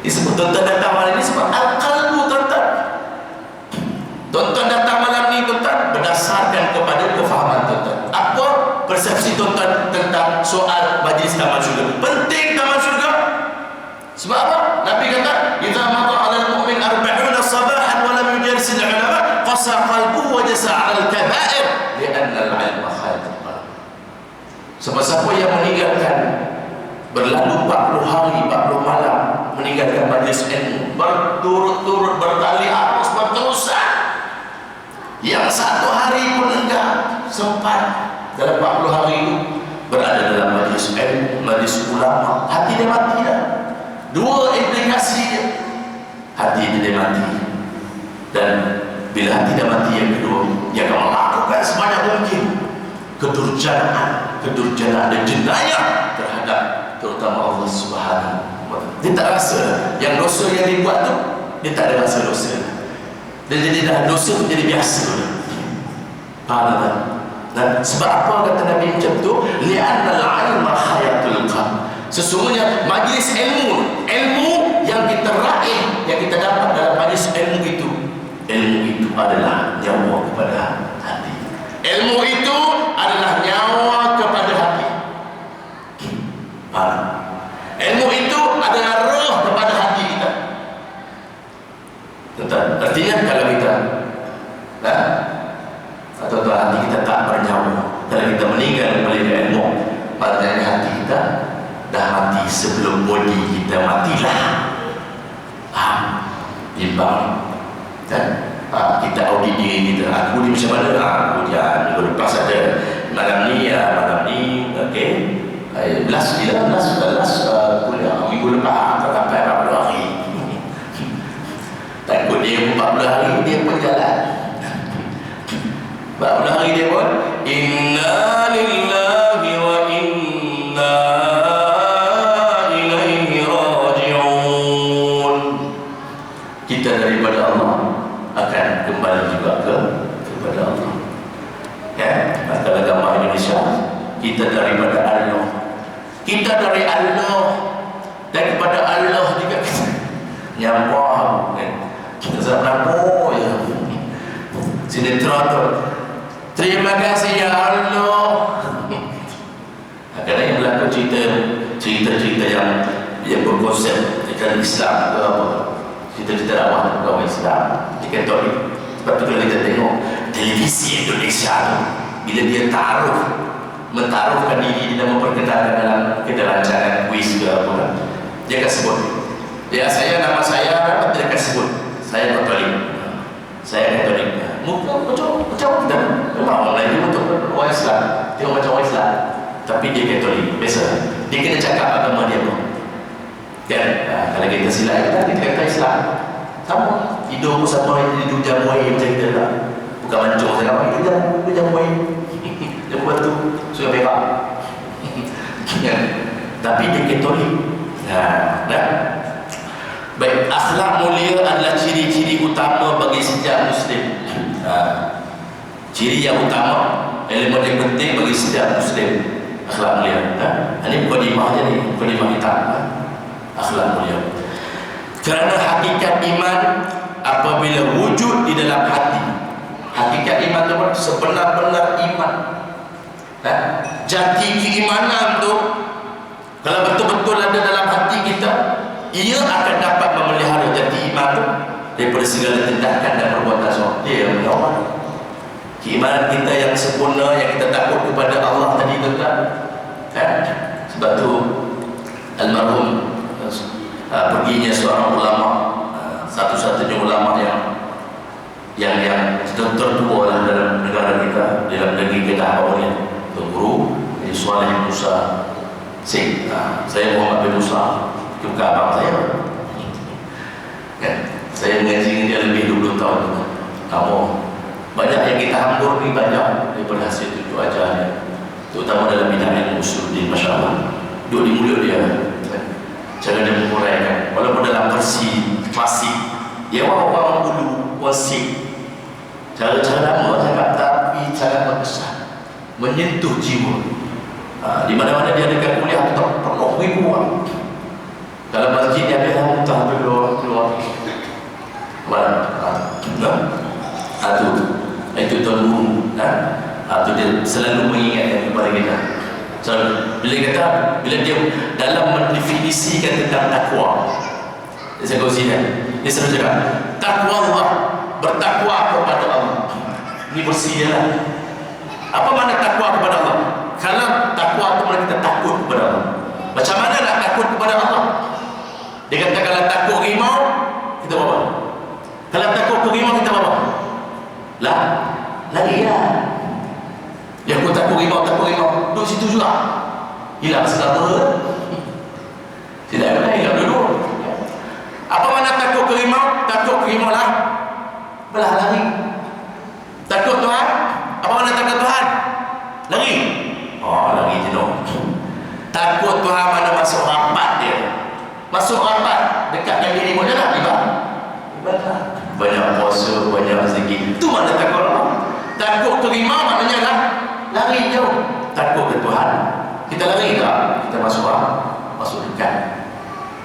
Disebut tuan-tuan datang malam ni sebab al-qalbu tuan-tuan. Tuan-tuan datang malam ni tuan-tuan berdasarkan kepada kefahaman tuan-tuan. Apa persepsi tuan-tuan tentang soal majlis taman syurga? Penting taman syurga. Sebab apa? Nabi kata, "Idza madha 'ala al-mu'min 40 sabahan wa lam yujalis al-'ulama, qasa qalbuhu wa jasa 'ala al-kaba'ir li'anna al-'ilma khayatul qalb." Siapa-siapa yang meninggalkan berlalu 40 hari 40 malam meninggalkan majlis ilmu berturut-turut bertali arus berterusan, yang satu hari pun enggak sempat dalam 40 hari itu berada dalam majlis ilmu, majlis ulama, hati dia mati dah. Dua implikasi dia, hati dia mati, dan bila hati dia mati yang kedua, dia akan melakukan sebanyak mungkin kedurjanaan dan jenayah terhadap terutama Allah Subhanahu wa Ta'ala. Dia tak rasa yang dosa yang dibuat tu, dia tak ada rasa dosa. Dia jadi dah dosa tu jadi biasa. Faham tak? Dan sebab apa kata Nabi macam tu? Li'anna al-'ilma hayatul qalb. Sesungguhnya majlis ilmu yang kita raih, yang kita dapat dalam majlis ilmu itu adalah nyawa kepada hati. Ilmu itu adalah nyawa kepada hati. Faham? Ilmu itu adalah roh kepada hati kita. Artinya kalau kita atau hati kita tak bernyawa, kalau kita meninggal melalui ilmu, pada hati kita dah mati sebelum body kita matilah. Imbang kan? Kita audit diri kita, aku ni macam mana? Aku minggu lepas ada malam ni, okey, 11 kuliah minggu lepas tak sampai 40 hari. Takut dia 40 hari dia pun jalan, 40 hari dia pun inna lillahi wa inna ilaihi raji'un. Kita daripada Allah akan kembali juga kepada Allah. Ya, dalam agama Indonesia kita daripada Allah, kita dari Allah, dan kepada Allah juga kita nyampah kan. Kita selalu ya sinetron tu, terima kasih ya Allah. Kadang yang berlaku cerita-cerita yang berkonsep ikan Islam ke apa, cerita-cerita dakwah agama Islam di Katolik. Sebab tu kalau kita tengok televisi Indonesia tu, bila dia taruh mentaruhkan diri dan memperkenalkan dalam kerancangan kuis ke apa, dia akan sebut, ya saya nama saya, dia akan sebut saya Katolik, saya Katolik. Muka macam kita memang orang lain untuk orang Islam, tengok macam orang Islam, tapi dia Katolik. Biasa dia kena cakap agama dia pun kan. Kalau kita silap kita kata Islam sama, hidup pun sama, hidup jamuai macam kita lah, bukan mancung sangat, hidup jamuai dia buat tu sudah berak kan? Tapi dia Katolik. Dah. Baik, akhlak mulia adalah ciri-ciri utama bagi setiap Muslim. Ciri yang utama, elemen yang penting bagi setiap Muslim, akhlak mulia. Ini mukadimah je ni, mukadimah kita. Akhlak mulia. Kerana hakikat iman apabila wujud di dalam hati. Hakikat iman itu sebenar-benar iman. Jati keimanan tu kalau betul-betul ada dalam hati kita, ia akan dapat memelihara jati iman tu daripada segala tindakan dan perbuatan suatu. Dia yang menolong. Keimanan kita yang sempurna, yang kita takut kepada Allah tadi tuan-tuan. Sebab tu almarhum perginya seorang ulama, satu-satunya ulama yang tertua dalam negara kita, dalam negeri kita awalnya, Tuan Guru Saleh Musa Singh. Saya Muhammad bin Musa, itu bukan abang saya kan? Saya mengaji dengan dia lebih 20 tahun. Banyak yang kita hambur ni, banyak daripada hasil tunjuk ajarnya, terutama dalam bidang ilmu usuluddin. Masya Allah, duduk di mulut dia kan? Cara dia menguraikan, walaupun dalam versi klasik dia orang dulu wasik, cara-cara lama cakap, tapi cara berkesan, menyentuh jiwa. Di mana-mana dia dekat kuliah penuh ribu orang. Dalam masjid dia ada muntah keluar. Itu Tuan Guru. Itu dia selalu mengingatkan kepada kita. Bila dia dalam mendefinisikan tentang takwa, saya kongsikan, dia selalu cakap takwa Allah, bertakwa kepada Allah. Ini bersih dia lah. Apa makna takwa kepada Allah? Kalau takwa itu makna kita takut kepada Allah. Macam mana nak takut kepada Allah? Dia kata kalau takut rimau, kita buat apa? Kalau takut ke rimau, kita buat apa? Lari lah. Yang aku takut rimau, duduk situ juga, hilang segala. Tidak ada hilang dulu. Apa makna takut ke rimau? Takut ke rimau lah, belah lari. Takut Tuhan, apa makna takut Tuhan? Lari. Lari tidak. Takut Tuhan mana masuk rapat dia, masuk rapat dekat yang diri pun jangan ibadah, banyak puasa, banyak zikir. Itu makna takut Allah. Takut ke rimau maknanya lah lari jauh. Takut ke Tuhan, kita lari tak? Kita masuk dekat,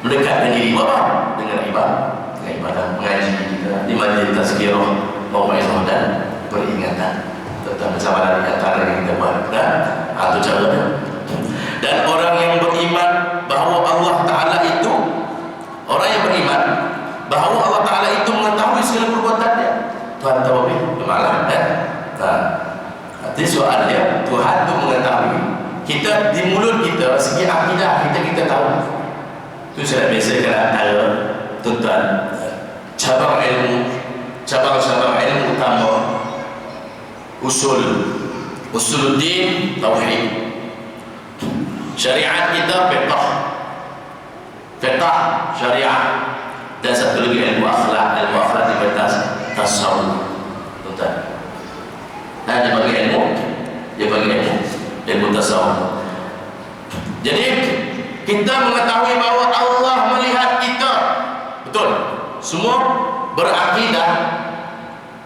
mendekatkan diri apa? Dengan ibadah, mengaji kita di majlis tazkirah, mau'izah dan peringatan tentang bersama di antara yang kita buat. Itu caranya. Dan orang yang beriman bahawa Allah Ta'ala itu, orang yang beriman bahawa Allah Ta'ala itu mengetahui segala perbuatan dia. Tuhan tahu malah kan? Jadi soalnya Tuhan itu mengetahui. Kita di mulut kita, segi akidah kita tahu. Itu saya biasakan antara tuan-tuan cabang-cabang ilmu utama, usuluddin, tauhid. Syariat kita fiqh syariat, dan satu lagi ilmu akhlak di batas tasawuf. Tuan-tuan, dia bagi ilmu tasawuf. Jadi kita mengetahui bahawa Allah melihat kita. Betul.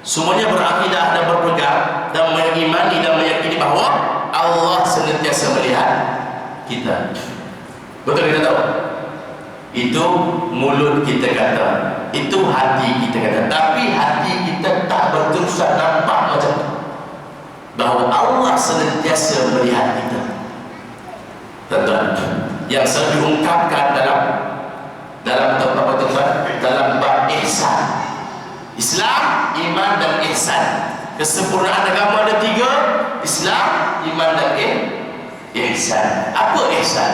Semuanya berakidah dan berpegang dan mengimani dan meyakini bahawa Allah senantiasa melihat kita. Betul, kita tahu. Itu mulut kita kata, itu hati kita kata, tapi hati kita tak berterusan nampak macam tu, bahawa Allah senantiasa melihat kita. Tuan-tuan, yang selalu diungkapkan dalam bab ihsan. Islam, iman dan ihsan. Kesempurnaan agama ada 3: Islam, iman dan ihsan. Apa ihsan?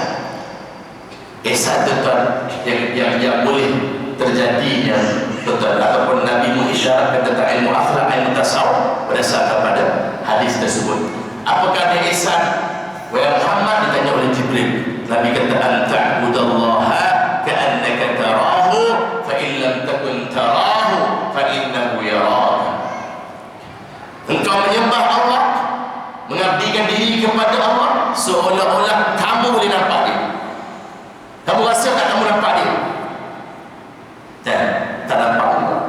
Ihsan tuan yang boleh terjadinya tuan ataupun Nabi mengisyaratkan tentang ilmu akhlak, ilmu tasawuf berdasarkan pada hadis tersebut. Apakah dia ihsan? Wahai Muhammad, ditanya oleh Jibril, Nabi kata anta'budallaha ka'annaka tarahu fa in lam takun tarahu fa innahu yaraka. Engkau menyembah Allah, mengabdikan diri kepada Allah seolah-olah kamu boleh nampak dia. Kamu rasa tak kamu nampak dia? Tak nampak Allah.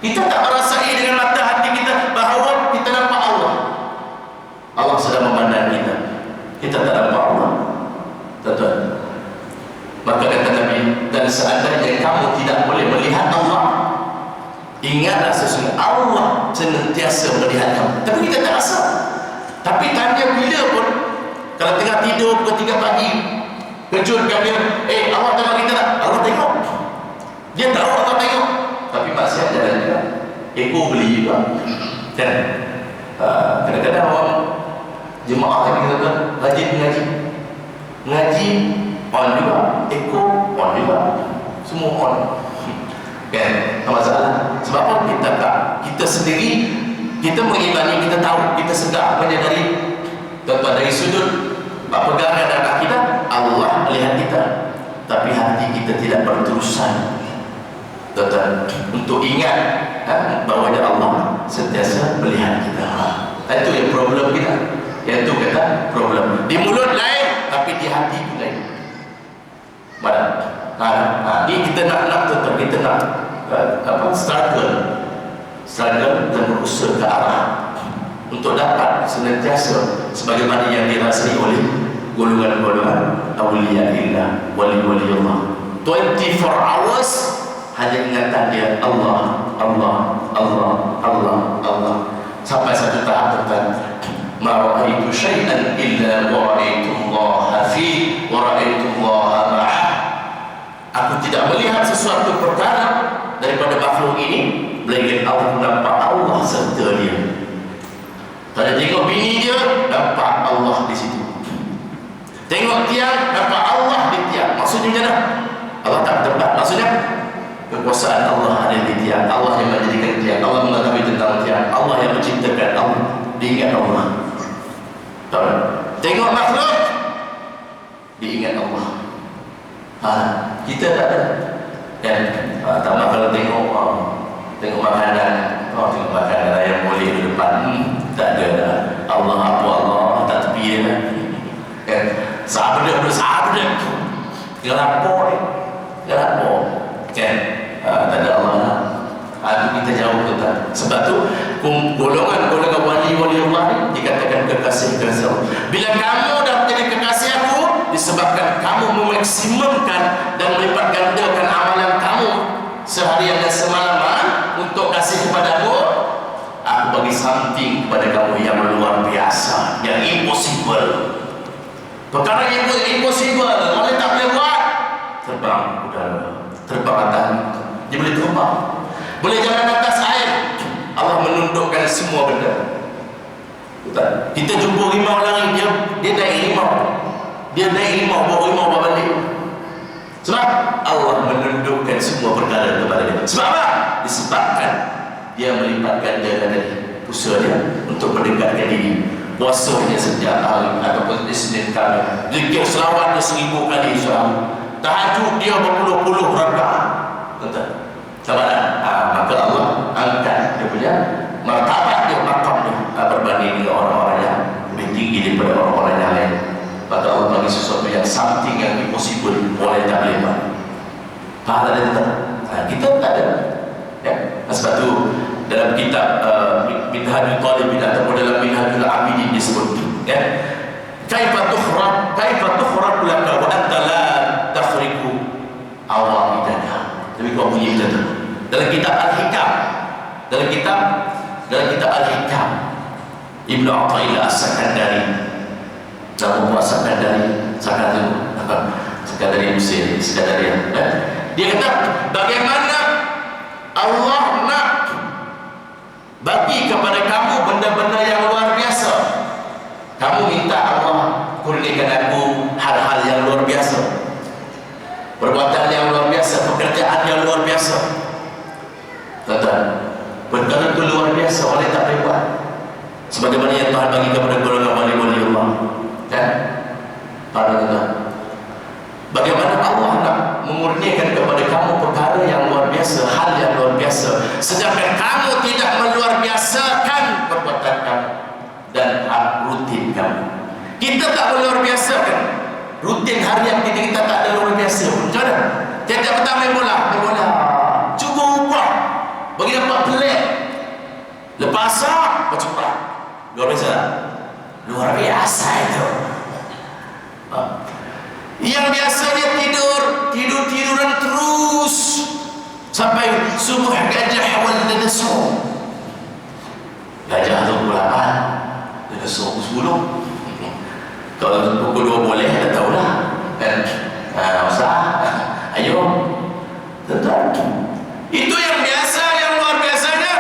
Kita tak merasai dengan mata hati kita bahawa kita nampak Allah. Allah sedang memandang kita. Kita tak nampak Allah. Tuan-tuan, maka kata Nabi, dan seandainya kamu tidak boleh melihat Allah, ingatlah sesungguhnya Allah senantiasa melihat kamu. Tapi kita tak rasa. Tapi tanya bila pun, kalau tengah tidur pukul 3 pagi, kejutkan dia, Allah tengok kita tak? Allah tengok. Dia tahu Allah tengok. Tapi maksiat jalan juga. Eko beli juga. Kan? Kadang-kadang orang jemaah yang kita kata rajin mengaji on juga, eko on juga, semua on. Kan? Tak masalah. Sebab apa? Kita sendiri, kita mengimani, kita tahu, kita sedar, menyadari tuan-tuan dari sudut pegangan dan akidah, Allah melihat kita, tapi hati kita tidak berterusan tuan-tuan untuk ingat bahawa Allah sentiasa melihat kita. Itu yang problem kita. Yang itu kata problem. Di mulut lain, tapi di hati pun lain. Mana? Ini kita nak tuan-tuan, kita nak struggle dan berusaha ke arah untuk dapat senantiasa sebagaimana yang dirasai oleh golongan-golongan awliya illah, wali-wali Allah. 24 hours hanya ingatan dia Allah, Allah, Allah, Allah, Allah. Sampai satu tahap tuan, ma ra'aitu syai'an illa wa ra'aitu Allah fi wa ra'aitu Allah ma'ah. Aku tidak melihat sesuatu perkara daripada makhluk ini melainkan aku nampak Allah serta dia. Kalau tengok bini dia, nampak Allah di situ. Tengok tiang, nampak Allah di tiang. Maksudnya macam mana? Allah tak bertempat. Maksudnya kekuasaan Allah ada di tiang. Allah yang menjadikan tiang. Allah mengetahui tentang tiang. Allah yang menciptakan. Allah diingat Allah. Tengok makhluk, diingat Allah. Kita tak ada. Dan tambah kalau tengok makanan, tengok makanan yang boleh di depan, tak ada dah. Allah apa Allah tak tepi dia kan. Sahabat dia gelapor kan. Tak ada Allah lah. Itu kita jauh kita. Sebab tu golongan wali-wali Allah ni dikatakan kekasih Allah. Bila kamu dah menjadi kekasih aku, disebabkan kamu memaksimumkan dan melipat gandakan amalan kamu seharian dan semalaman untuk kasih kepadamu, aku bagi something kepada kamu yang luar biasa, yang impossible. Perkara yang impossible, orang tak boleh buat. Terbang udara, terbang atas, dia boleh terbang, boleh jalan atas air. Allah menundukkan semua benda. Kita jumpa rimau lari, dia naik rimau, bawa rimau balik. Sebab Allah menundukkan semua perkara kepada dia. Sebab apa? Disebabkan dia melipat gandakan dari usaha dia untuk mendekatkan diri. Puasanya setiap hari ataupun Isnin kami, zikir selawat dia 1000 kali sehari, tahajud dia berpuluh-puluh rakaat. Betul? Sabarlah. Maka Allah angkat dia punya martabat dia, makam dia berbanding dengan orang-orang yang lebih tinggi daripada orang-orang yang lain. Maka Allah bagi sesuatu yang something yang impossible, orang yang tak boleh buat. Pahala dia tak. Kita tak ada. Ya? Sebab tu dalam kitab Minhajul Talibin ataupun dalam Minhajul Abidin disebut, ya, kaifa tukhraq laka wa anta la takhriqu awamidana. Tapi kau bunyi macam tu. Dalam kitab Al-Hikam, dalam kitab Al-Hikam, Ibnu Athaillah As-Sakandari, dalam buah Sakandari Mesir, Sakandari, dia kata bagaimana Allah nak bagi kepada kamu benda-benda yang luar biasa. Kamu minta Allah perbuatan yang luar biasa, pekerjaan yang luar biasa. Tuan-tuan, perkara itu luar biasa, oleh tak boleh buat. Sebagaimana yang Tuhan bagi kepada golongan wali-wali Allah, kan? Para tuan-tuan, bagaimana Allah nak memurniakan kepada kamu perkara yang luar biasa, hal yang luar biasa, sedangkan kamu tidak meluar biasakan perbuatan kamu dan rutin kamu. Kita tak meluar biasakan rutin harian kita tak ada luar biasa. Macam mana? Tiap-tiap petang main bola, cuba ubah bagi dapat pelik. Lepas asar baca Quran. Luar biasa tak? Luar biasa itu. Yang biasanya tiduran terus sampai subuh gajah wal danasu. Gajah tu pukul 8, danasu pukul 10. Kalau pukul 2 boleh, dah tahulah kan. Usah ayo tuan-tuan, itu yang biasa, yang luar biasanya.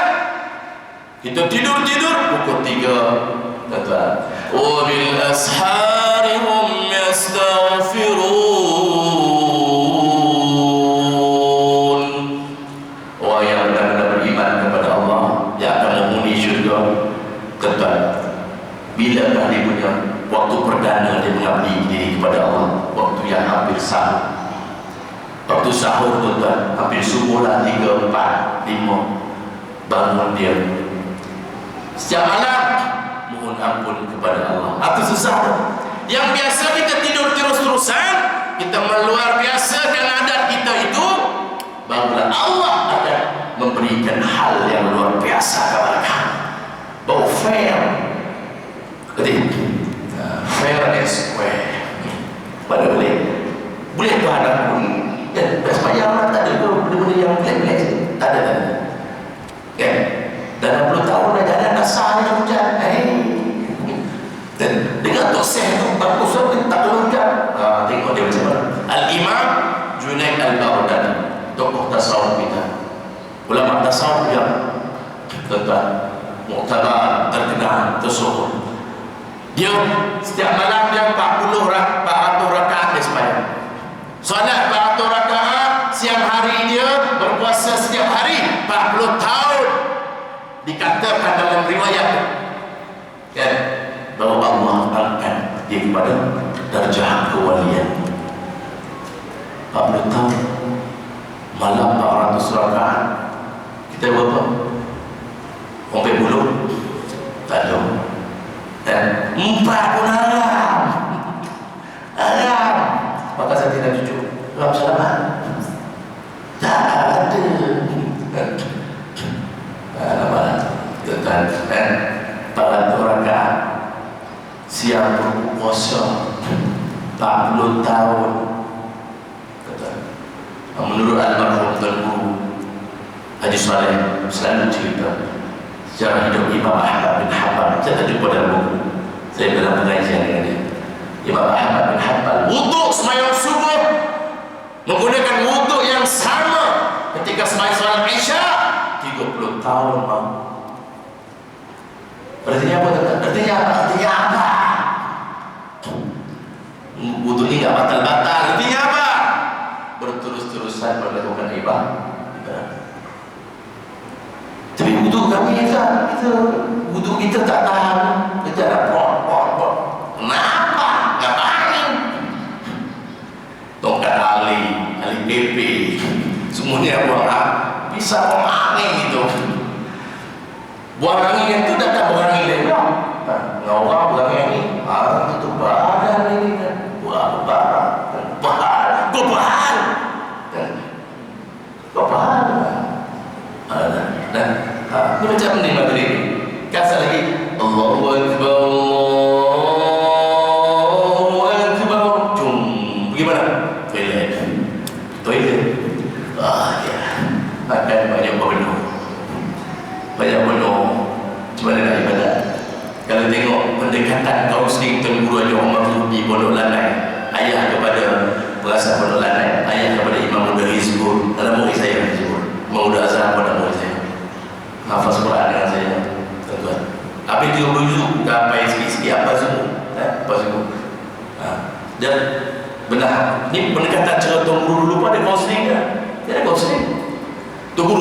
Kita tidur pukul 3 tuan-tuan. Wa bil ashari hum yastaghfirun. Orang yang benar-benar beriman kepada Allah, yang akan menghuni syurga, tuan-tuan, bila dia punya waktu perdana dia mengabdi diri kepada Allah, waktu yang hampir sahur. Waktu sahur tuan-tuan, hampir subuh lah, 3, 4, 5 bangun dia. Setiap malam mohon ampun kepada Allah. Itu susah tu. Yang biasa kita tidur terus-terusan, kita meluar biasakan adat kita itu, barulah Allah akan memberikan hal yang luar biasa kepada kamu. Bau fair. Fair and square. Mana boleh? Boleh Tuhan aku dan semayang lah, tak ada ke benda-benda yang pelik-pelik? Tak ada. Kan? Dalam 10 tahun dah jalan dah sahnya hujan. Dan dengan Tok Syekh tu bagus dia tak ada hujan. Tengok dia macam mana. Al-Imam Junaid Al-Baghdadi, tokoh tasawuf kita, ulama tasawuf yang tuan-tuan muktabar, terkenal, tersohor. Dia setiap malam dia 400 rakaat dia sembahyang. Solat 400 rakaat, siang hari dia berpuasa setiap hari 40 tahun. Dikatakan dalam riwayat kan, bahawa Allah angkat dia kepada darjah kewalian. 40 tahun, malam 400 rakaat. Kita berapa? Sampai bulu? Tak ada. Dan 4 pun haram. Maka saya tidak jujur dalam salaman tak ada. Dan pada rakaat siang berpuasa 40 tahun. Menurut almarhum Tuan Guru Haji Saleh selalu cerita sejarah hidup Imam Ahmad bin Hanbal. Saya tak jumpa dalam buku, saya dalam pengajian dengan dia. Imam Ahmad bin Hanbal wuduk sembahyang subuh menggunakan wuduk yang sama ketika sembahyang salat Isya 30 tahun. Artinya apa? Artinya apa? Wuduk ini tak batal-batal. Artinya apa? Berterus-terusan melakukan ibadah. Tapi wuduk kami wuduk kita tak tahan. Kita nak pot. Kenapa? Ngapain? Tongkat ali PP, semuanya buang bisa buang angin itu. Buang angin itu datang buang angin dia bilang, ngawal buang angin, itu badan ini kan, buang barang, bahan. Dan ini macam ni maghrib ni. Kasar lagi Allahu Akbar, Allahu Akbar. Bagaimana? Toilet. Ya. Akan banyak penuh. Cuma nak ibadat. Kalau tengok pendekatan kaum muslim Tuan Guru Haji Muhammad di Pondok Lanai, ayah kepada pengasas Pondok Lanai, ayah kepada Imam Muda Hizbul, dalam murid saya Hizbul, Imam Muda Azhar pada murid saya, hafaz Quran dengan saya, tuan-tuan. Apa itu juzuk, sampai sikit-sikit apa semua, Dan benar, ni pendekatan cara Tuan Guru dulu pada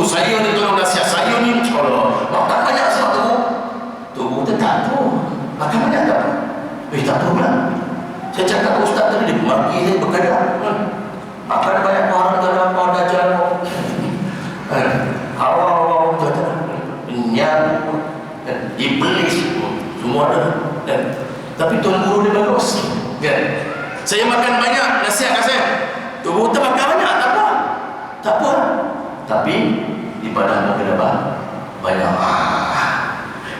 saya ni tolong nasihat saya ni, Allah makan banyak sebab tubuh tu tak tahu makan banyak tak apa. Tak tahu lah. Saya cakap ustaz tadi dia maki saya berkadang makan banyak orang dalam kau dah jalan Allah nyamu iblis semua ada tapi tuan guru dia bagus kan. Saya makan banyak nasihat saya tubuh tu makan banyak tak apa tapi ibadah makan apa banyak.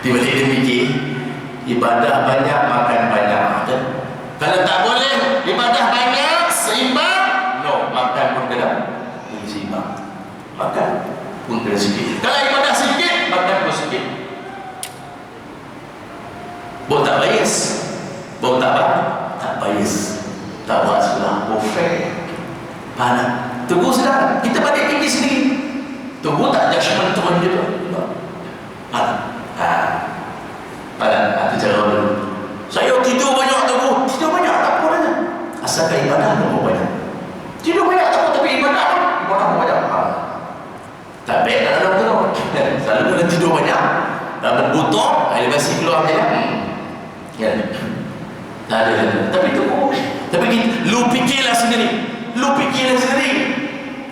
Di balik dia fikir ibadah banyak makan banyak kan? Kalau tak boleh ibadah banyak seimbang, no, makan pun kena seimbang, makan pun kena sikit. Kalau ibadah sikit, makan pun sikit. Bau tak bias, bau tak apa? Tak bias, tak buat sebelah buffet. Panas, tunggu sedang kita balik tinggi sendiri. Tunggu tak judgement turun gitu. Panas, panas. Itu cara dulu. Saya tidur banyak tunggu, tidur banyak tak apa dah. Asalkan ibadah pun banyak. Tidur banyak tak apa tapi ibadah pun banyak. Tak baik tak ada tu. Selalu kena tidur banyak. Dah berbutuh, air basi keluar je. Ya. Tak ada. Tapi tunggu. Tapi lu fikirlah sendiri.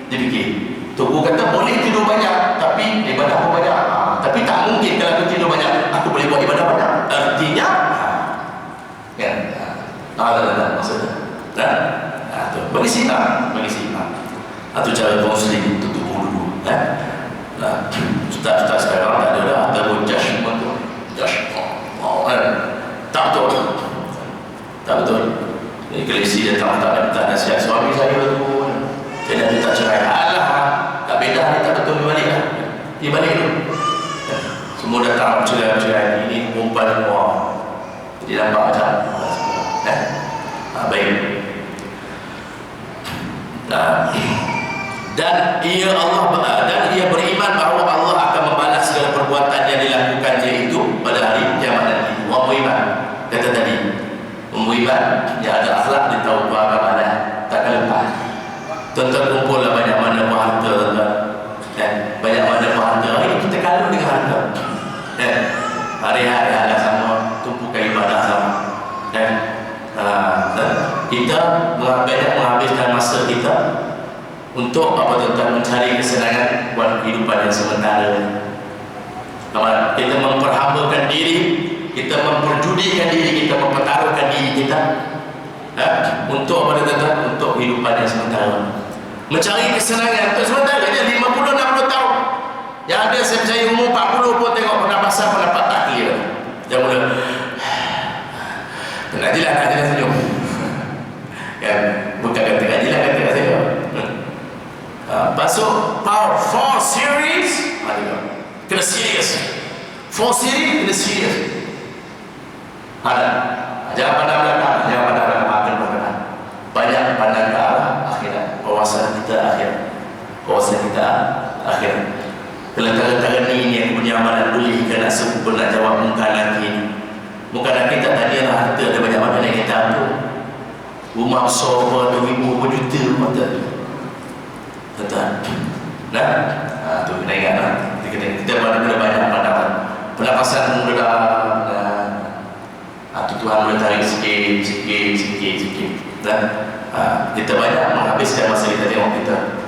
Dia fikir. Tunggu kata boleh tidur banyak tapi ibadah pun banyak. Tapi tak mungkin kalau aku tidur banyak aku boleh buat ibadah banyak. Artinya kan? Tak maksudnya. Tu bagi siapa? Itu cara kaunseling untuk tubuh dulu. Ustaz sekarang tak ada dah. Terus judgement tu. Tak betul. Kalau isteri datang tak nasihat suami saya tu. Jadi dia tak cerai. Alah, tak beda ni tak betul dia balik lah. Dia balik tu. Semua datang cerai. Ini perempuan semua. Jadi nampak macam baik. Dan ia beriman bahawa Allah akan membalas segala perbuatan yang dilakukan dia itu pada hari kiamat nanti. Wa beriman kata tadi. Beriman dia ada akhlak, dia tahu tu akan mana takkan lepas. Tuan-tuan kumpullah banyak mana harta tuan-tuan. Banyak mana harta. Hari ini kita kalau dengan harta. Hari-hari ada sama tumpukan ibadah sama. Kita banyak menghabiskan masa kita untuk apa tuan-tuan mencari kesenangan buat kehidupan yang sementara. Kita memperhambakan diri, kita memperjudikan diri kita, mempertaruhkan diri kita untuk apa tuan-tuan? Untuk kehidupan yang sementara. Mencari kesenangan untuk sementara dia 50-60 tahun. Yang ada saya percaya umur 40 pun tengok pernafasan pendapat tak kira. Dia mula nak jilat senyum. Kan? Bukan kata nak jilat senyum. Masuk power 4 series kena serius. 4 series kena serius. Jangan pandang belakang, jangan pandang belakang, makan berkenaan. Banyak pandang ke arah akhirat. Wawasan kita akhirat. Kelentara-kelentara ni yang punya amalan boleh ke nak sebut nak jawab muka lagi ni. Muka lagi tak tadi lah harta ada banyak mana yang kita ambil. Rumah besar berapa ribu berjuta rumah tak. Betul. Tu kena ingat lah. Kita boleh banyak pandangan. Pernafasan mula Tuhan boleh tarik sikit. Kita banyak menghabiskan masa kita tengok kita.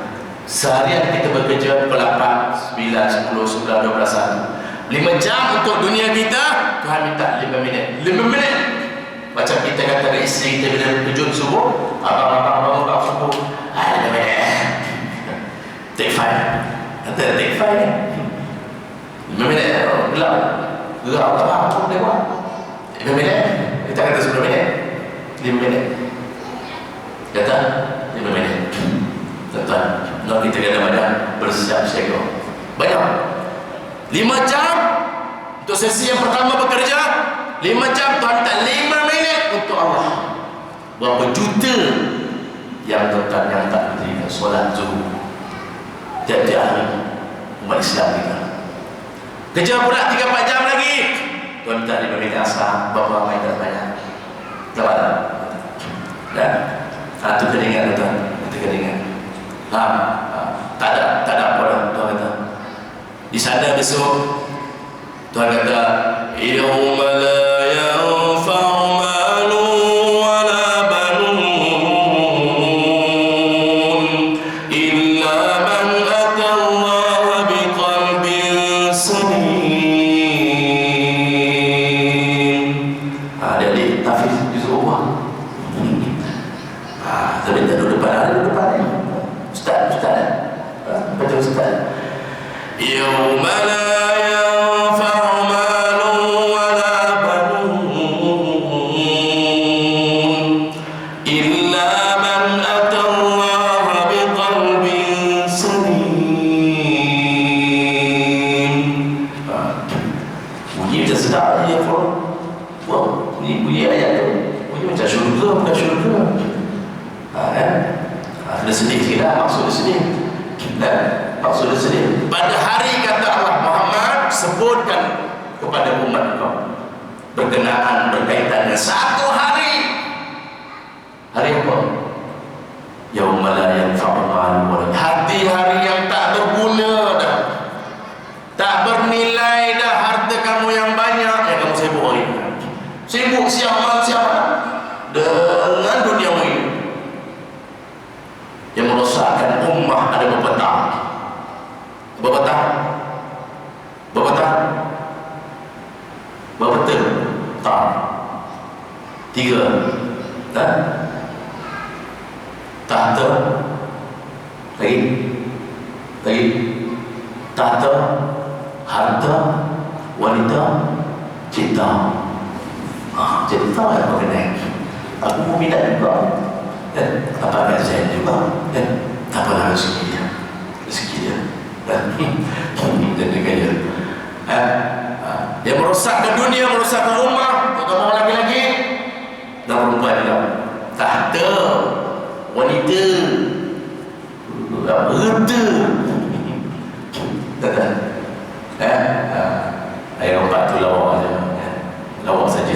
Seharian kita bekerja pukul 8, 9, 10, 11, 12, 1. 5 jam untuk dunia kita. Tuhan minta 5 minit. 5 minit. Macam kita kata ke isteri kita bila kejut subuh, abang subuh, 5 minit. Take 5. Kata take 5 ni 5 minit. Gerak apa pun dia buat 5 minit. Kita kata 10 minit, 5 minit. Kata 5 minit. Tuan-tuan, kalau kita kena banyak bersiap siaga. Banyak 5 jam untuk sesi yang pertama bekerja. 5 jam Tuhan minta 5 minit untuk Allah. Berapa juta yang tuan-tuan yang tak berdiri solat zuhur tiap-tiap hari umat Islam kita. Kerja pula 3-4 jam lagi. Tuan minta 5 minit asal. Berapa ramai tak banyak. Dapat tak? Dan itu kena ingat tuan. Itu kena ingat. Tak ada apa dah Tuhan kata. Di sana besok Tuhan kata, yauma la yanfa'u malun wala banun illa man atallaha biqalbin salim. Dia di tahfiz juz Allah. Tapi tak duduk depan ni. Ustaz. Betul Ustaz. Yauma la yanfa'u malun wala banun illa man atallaha biqalbin salim. Bunyi macam sedap je Quran. Wah, bunyi ayat tu. Bunyi macam syurga, bukan syurga. Ada sedih sikit lah, maksud dia sedih. Maksud dia sedih. Pada hari kata Allah Muhammad, sebutkan kepada umat kau berkenaan berkaitan dengan satu hari. Hari apa? Yauma la yanfa'u malun wala banun. Hari yang tak berguna dah, tak bernilai dah harta kamu yang banyak. Kamu sibuk hari ini, sibuk siang dengan dunia ini yang merosakkan ummah. Ada berapa tak? 3. Tahta lagi tahta, harta, wanita, cinta. Cinta yang kau kena. Aku mau minat juga. Apakah saya juga? Apalah rezeki dia. Dan dia dia merosakkan dunia, merosakkan rumah, terutama laki-laki dan perempuan juga. Tahta, wanita, harta. Ayat 4 tu lawak saja.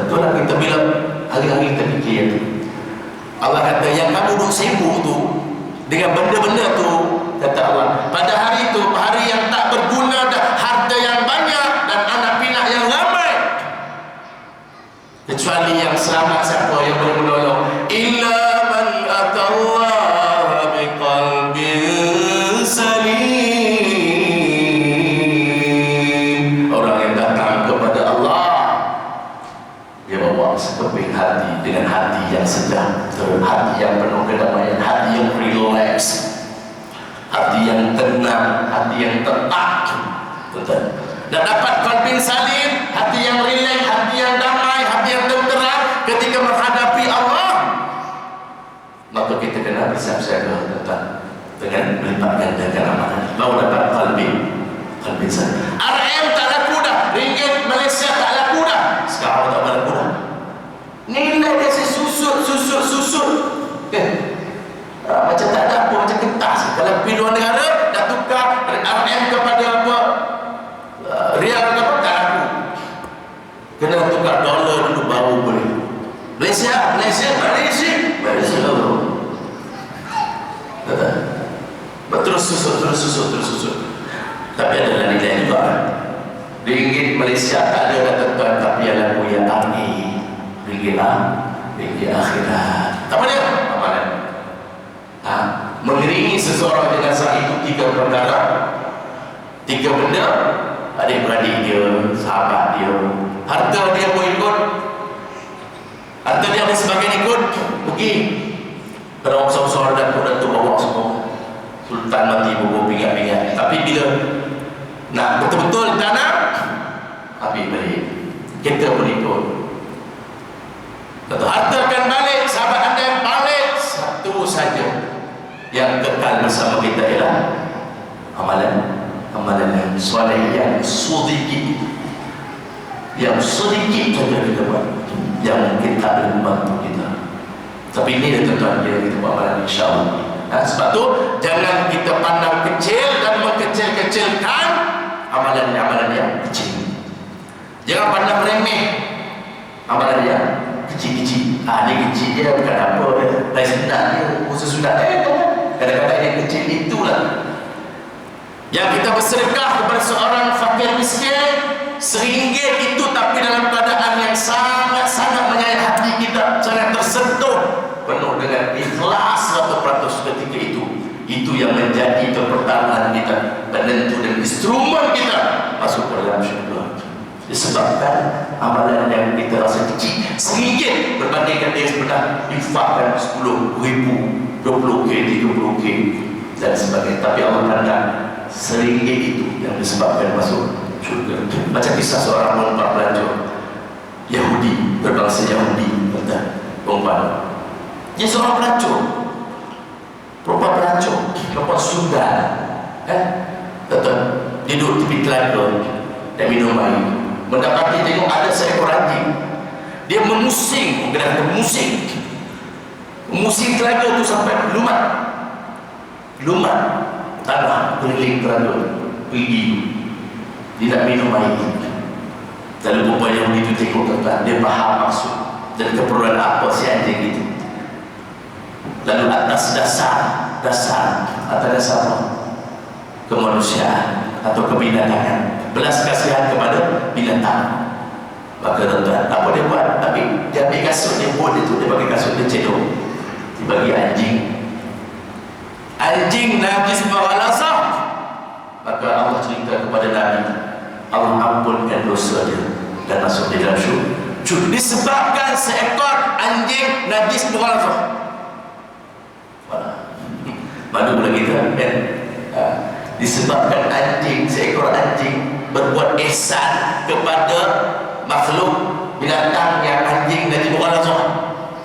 Itulah kita bilang hari-hari kita fikir. Allah kata yang kamu duduk sibuk tu dengan benda-benda tu, kata Allah, pada hari itu, hari yang tak berguna dah, harta yang banyak dan anak pinak yang ramai, kecuali yang selamat siapa yang boleh menolong? Illa man atallaha biqalbin salim. Orang yang datang kepada Allah, dia bawa sekeping hati, dengan hati yang sejahtera, hati yang penuh kedamaian, hati yang relax, hati yang tenang, hati yang tetap. Dan dapat qalbin salim, hati yang relax, hati yang damai, hati yang tenteram ketika menghadapi Allah. Maka kita kena bersiap-siap dengan melipat gandakan amalan, baru dapat qalbin salim. RM tak laku dah, ringgit Malaysia tak laku dah, sekarang tak laku dah. Nilai dia susut. Macam tak ada apa, macam kertas. Kalau pergi luar negara, dah tukar RM kepada apa, rial ke apa, tak laku. Kena tukar dolar dulu baru boleh. Malaysia dulu. Terus susut. Tapi ada nilai juga. Ringgit Malaysia tak ada kata tuan, tapi yang laku yang ringgit akhirat. Apa dia? Amalan. Mengiringi seseorang jenazah itu 3 perkara, 3 benda. Adik-beradik dia, sahabat dia, harta dia pun ikut, harta dia ada sebagian ikut, pergi. Orang besar-besar Datuk bawa semua. Sultan mati bubuh pingat-pingat. Tapi bila nak betul-betul tanah, habis balik. Kita pun ikut. Kata harta akan balik, sahabat anda yang balik, satu saja yang kekal bersama kita ialah amalan yang soleh, yang sedikit saja kita buat, yang mungkin tak boleh membantu kita. Tapi ini dia tuan-tuan, kita buat amalan insyaAllah. Sebab tu jangan kita pandang kecil dan mengkecil-kecilkan amalan yang kecil. Jangan pandang remeh amalan yang kecil-kecil. Ini kecil dia bukan apa, lain sunat dia, khusus sunat. Kadang-kadang yang kecil itulah Yang kita bersedekah kepada seorang fakir miskin RM1 itu, tapi dalam keadaan yang sangat-sangat menyayat hati kita, sangat tersentuh, penuh dengan ikhlas 100% ketika itu yang menjadi pertahanan kita, penentu dan instrumen kita masuk ke dalam syurga. Disebabkan amalan yang kita rasa kecil RM1 berbandingkan dia sebenarnya infakkan 10.000, 20K, 30K dan sebagainya. Tapi Allah pandang RM1 itu yang disebabkan masuk syurga. Macam kisah seorang perempuan pelajar Yahudi, berbangsa Yahudi, perempuan. Dia seorang pelacur, perempuan Sudan, dia duduk tepi telaga dan minum air. Mendapati tengok ada seekor anjing. Dia memusing telaga itu sampai lumat tanah keliling telaga, pergi. Dia nak minum air. Lalu perempuan yang itu tengok tuan-tuan, dia faham maksud dan keperluan apa si anjing itu. Lalu atas dasar kemanusiaan atau kebinatangan, belas kasihan kepada binatang, maka tuan-tuan, apa dia buat? Tapi dia ambil kasut dia buat itu, dia bagi kasut dia cedok, dia bagi anjing najis maghalazah. Maka Allah cerita kepada Nabi, Allah ampunkan dosa dia dan masuk di dalam syurga disebabkan seekor anjing najis maghalazah. Malu pula kita kan, disebabkan seekor anjing berbuat ihsan kepada makhluk binatang yang anjing dan maghalazah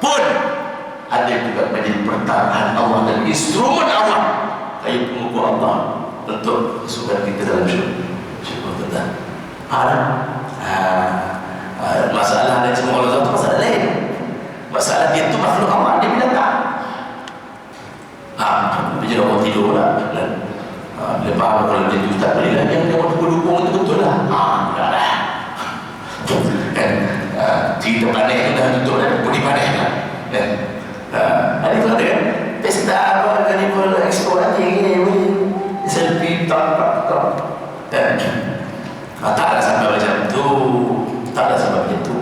pun ada juga menjadi pertahanan Allah dan instrumen Allah, kayu pengukur Allah untuk masukkan kita dalam syurga. Masalah dan maghalazah itu masalah lain. Masalah dia itu makhluk Allah, dia binatang. Dia orang tidur lah kan? Dia faham kalau dia ustaz boleh lah, dia orang dukung itu betul lah. Dah lah kan, cerita pandai itu dah tutup dah, boleh pandai lah kan. Hari tu ada kan pesta apa, carnival expo anjing ni, selfie tak kan. Tak ada sampai macam tu, tak sampai macam tu.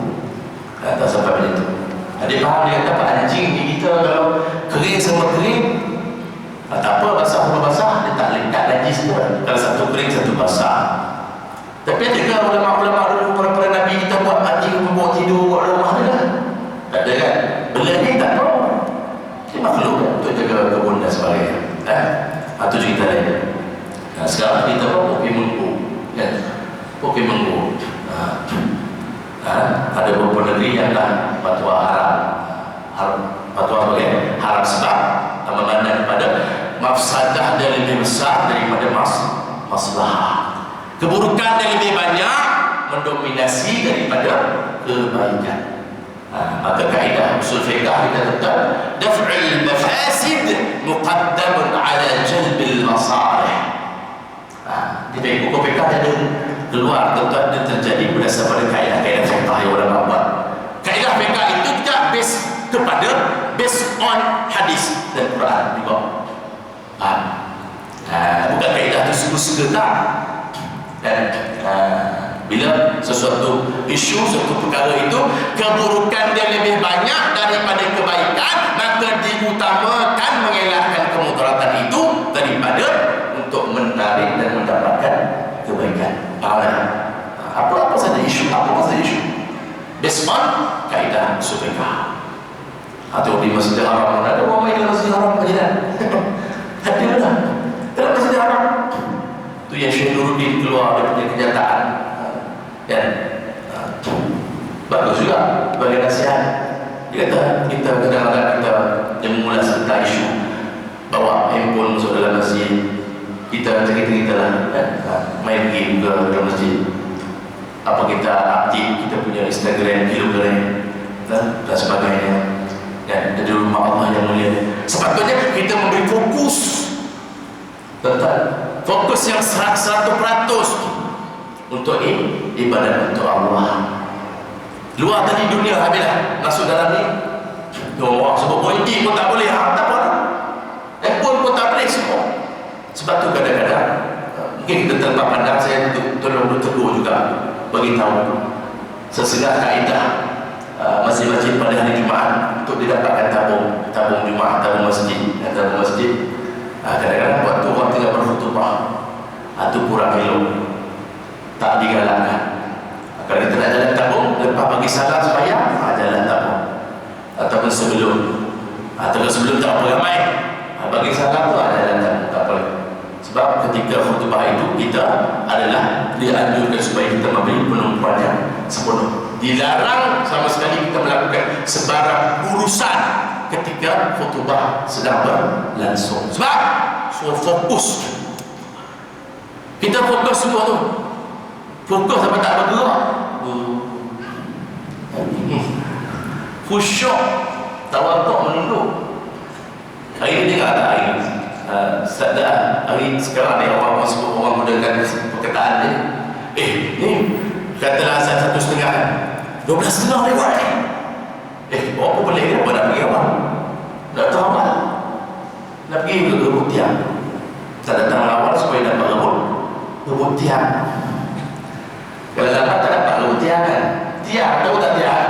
Dia faham, dia kata apa, anjing di kita kalau kering sama kering, tak apa, basah, dia tak lekat najis tu. Kalau satu kering satu basah. Tapi adakah ulama-ulama dulu, para nabi kita buat anjing membawa tidur buat rumah dia kan? Tak ada kan? Benda ni tak tahu. Dia makhluk kan untuk jaga kebun dan sebagainya. Itu cerita lain. Sekarang kita apa? Pokemon Go kan? Pokemon Go. Ada beberapa negeri yang dah fatwa fatwa haram sebab memandang kepada mafsadah dia lebih besar daripada maslahah. Keburukan yang lebih banyak mendominasi daripada kebaikan. Maka kaedah usul fiqh kita tetap daf'ul mafasid muqaddamun ala jalbil masalih. Di buku fiqh ada keluar tuan-tuan, dia terjadi berdasarkan kaedah-kaedah fiqh yang ulama buat. Kaedah fiqh itu tidak based on hadis dan Quran juga. Bukan kaedah itu suka-suka tak. Dan bila sesuatu isu, suatu perkara itu keburukan dia lebih banyak daripada kebaikan, maka diutamakan mengelakkan kemudaratan itu daripada untuk menarik dan mendapatkan kebaikan. Apa saja isu, based on kaedah usul fiqh. Atau di Masjidil Haram ada orang main dalam Masjidil Haram kajian. Ada lah dalam Masjidil Haram. Tu yang Syekh Nuruddin keluar dia punya kenyataan. Dan bagus juga bagi nasihat. Dia kata kita kadang-kadang kita mengulas tentang isu bawa handphone masuk dalam masjid. Kita cerita-cerita lah main game ke dalam masjid. Apa kita update kita punya Instagram, kilogram dan sebagainya. Dan di rumah Allah yang mulia, sepatutnya kita memberi fokus yang 100% untuk ibadat untuk Allah. Luar tadi dunia habislah, masuk dalam ni sebab politik pun tak boleh, tak apa, handphone pun tak boleh semua. Sebab tu kadang-kadang Mungkin kita terlepas pandang, saya tolong tegur juga, bagi tahu sesudah kaedah masjid-masjid pada hari Jumaat untuk didapatkan tabung Jumaat, tabung masjid. Kadang-kadang waktu orang tengah berkhutbah itu kurang elok, tak digalakkan. Kalau kita nak jalan tabung, lepas bagi salam supaya jalan tabung, ataupun sebelum tak apa ramai, bagi salam tu jalan tabung, tak boleh. Sebab ketika khutbah itu kita adalah dianjurkan supaya kita memberi penumpuan yang sepenuh. Dilarang sama sekali kita melakukan sebarang urusan ketika khutbah sedang berlangsung. Sebab fokus. Kita fokus semua tu. Fokus sampai tak bergerak. Khusyuk, tawaduk, menunduk. Hari ini dengar tak hari ini? Hari sekarang ni orang sebut, orang menggunakan perkataan dia. Ni katalah asal 1.5, 12.5 lewat. Berapa boleh ke? Apa nak pergi awal? Tak tahu awal. Nak pergi ke rebut tiang. Tak datang awal supaya dapat rebut tiang. Kalau dapat tak dapat rebut tiang kan? Tiang, tahu tak tiang?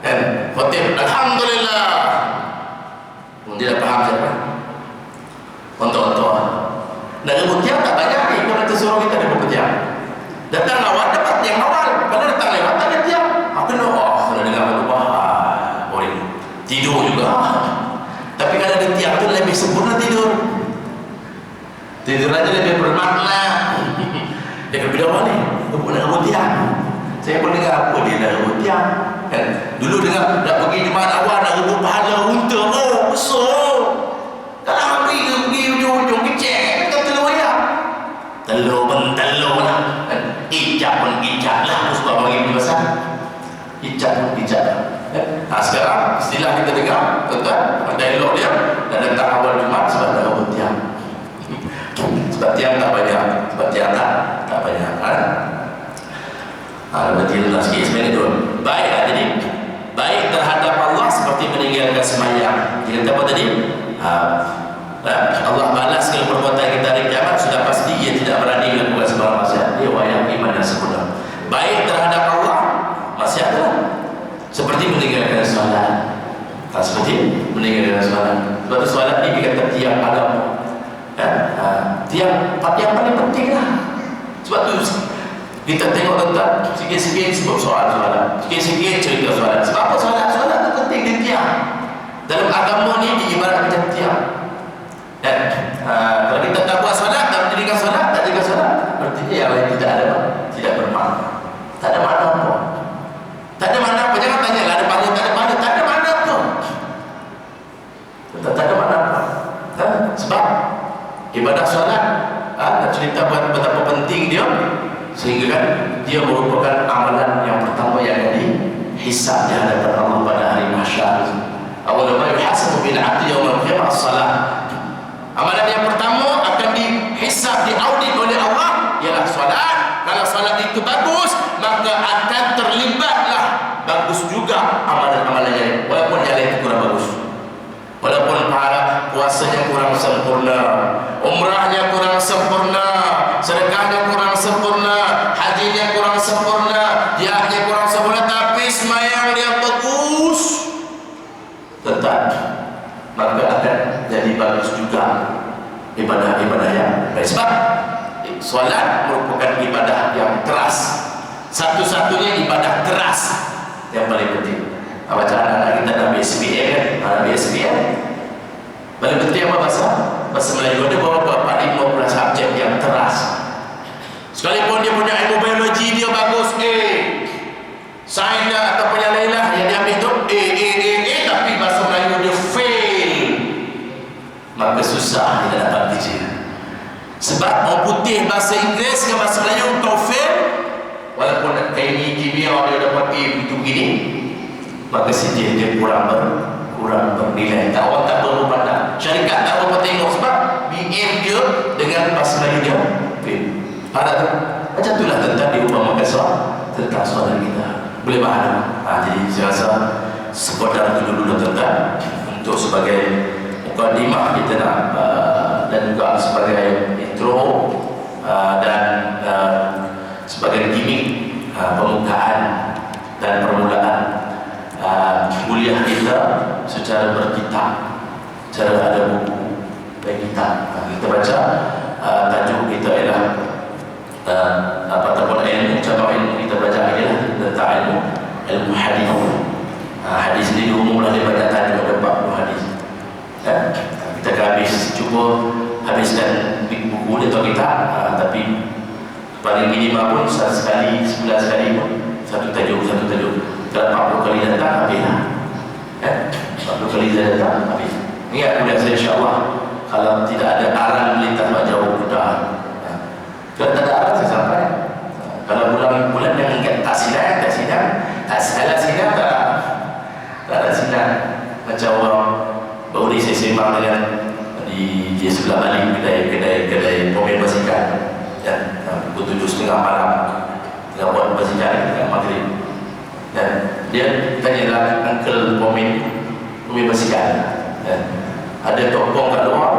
Kan? Khotib, Alhamdulillah. Dia dah faham siapa? Untuk nak rebut tiang tak banyak ni. Kalau kita suruh kita rebut tiang, datang awal dapat tiang awal. Kalau datang lewat tak ada tiang. Kena dengar khutbah, boring. Tidur juga. Tapi kalau ada tiang tu lebih sempurna tidur. Tidur aja lebih bermakna. Dia kata bila awal ni nak rebut tiang. Saya pun dengar apa dia nak rebut tiang kan? Dulu dengar nak pergi Jumaat awal nak rebut pahala unta. Besar. Kalau pergi ujung-ujung kecil, kita telur ayam. Telur pun telur lah. Ijab pun ijab lah. Aku suka bagi pergi pasal ijab pun ijab lah. Sekarang istilah kita dengar, tuan-tuan, dialog dia dan datang awal Jumaat sebab nak rebut tiang. Sebab tiang tak banyak. Sebab tiang tak banyak kan? Berarti letak sikit sebenarnya tu. Baik jadi baik terhadap Allah seperti meninggalkan sembahyang. Dia kata apa tadi? Allah balas segala perbuatan kita hari kiamat. Sudah pasti ia tidak berani melakukan sebarang maksiat. Dia orang yang iman dan sempurna. Baik terhadap Allah, maksiat tu seperti meninggalkan solat. Seperti meninggalkan solat. Sebab tu solat ni dia kata tiang agama. Tiang yang paling penting lah. Sebab tu kita tengok tentang sikit-sikit sebab soal soalan, sikit-sikit cerita soalan. Sebab apa soalan tu penting dia tiang. Dalam agama ni diibarat macam tiang. Dan kalau kita tak buat solat, tak mendirikan solat, tak jaga solat, artinya yang lain tidak bermakna. Tak ada makna apa. Tak ada makna apa. Jangan tanya lah ada pahala, tak ada pahala. Tak ada makna apa. Tak ada makna apa. Sebab ibadah solat nak cerita buat betapa penting dia, sehingga kan dia merupakan amalan yang pertama yang dihisab di hadapan Allah pada hari mahsyar. Awal ma yuhasabu bil 'abdi yaum al-qiyamah as-salah. Amalan yang pertama akan dihisab, diaudit oleh Allah ialah solat. Kalau solat itu bagus, maka akan terlibatlah bagus juga amalan-amalan yang lain. Walaupun yang lain kurang bagus, walaupun pahala puasanya kurang sempurna, umrahnya kurang sempurna, sedekahnya kurang sempurna, hajinya kurang sempurna, jihadnya kurang sempurna, tapi sembahyang dia bagus, tetap maka akan jadi bagus juga ibadah-ibadah yang baik. Sebab solat merupakan ibadah yang keras, satu-satunya ibadah keras yang paling penting. Bacaan anak kita dalam BSBM kan, dalam BSBM paling penting apa bahasa Melayu ada beberapa 4-5 subjek yang keras. Sekalipun dia punya ilmu biologi dia bagus, sains atau yang lain lah yang dia ambil tu tapi bahasa Melayu dia fail, maka susah dia dapat kerja. Sebab orang putih bahasa Inggeris dengan bahasa Melayu kau fail, walaupun teknik kimia dia dapat begitu begini, maka sijil dia kurang bernilai. Tak orang tak perlu pandang, syarikat tak apa tengok sebab BM dia dengan bahasa Melayu dia fail. Ada tu macam itulah tentang diumpamakan tentang soalan kita. Boleh faham? Jadi saya rasa sekadar itu dulu tentang untuk sebagai mukadimah kita nak dan juga sebagai intro Kita baca tajuk kita ialah ataupun ilmu cabang ilmu kita baca ialah tentang ilmu hadis. Hadis ini diumumkan daripada tajuk ada 40 hadis. Kita akan cuba habiskan buku ni atau kita, tapi paling minimal pun sekali sebulan sekali pun satu tajuk. Kalau 40 kali datang habislah. 40 kali datang habis. Ingat bulan saya insya-Allah, kalau tidak ada arah melintas mak jauh mudah. Kalau tak ada arah saya sampai. Kalau bulan yang ingat tak sinar, tak salah sinar, tak ada sinar. Macam orang baru ni saya sembang dengan di sebelah Bali kedai pemain basikal. Dan pukul 7.30 malam tengah buat basikal dekat maghrib. Dan dia tanyalah uncle pemain basikal. Ada tokong kat luar,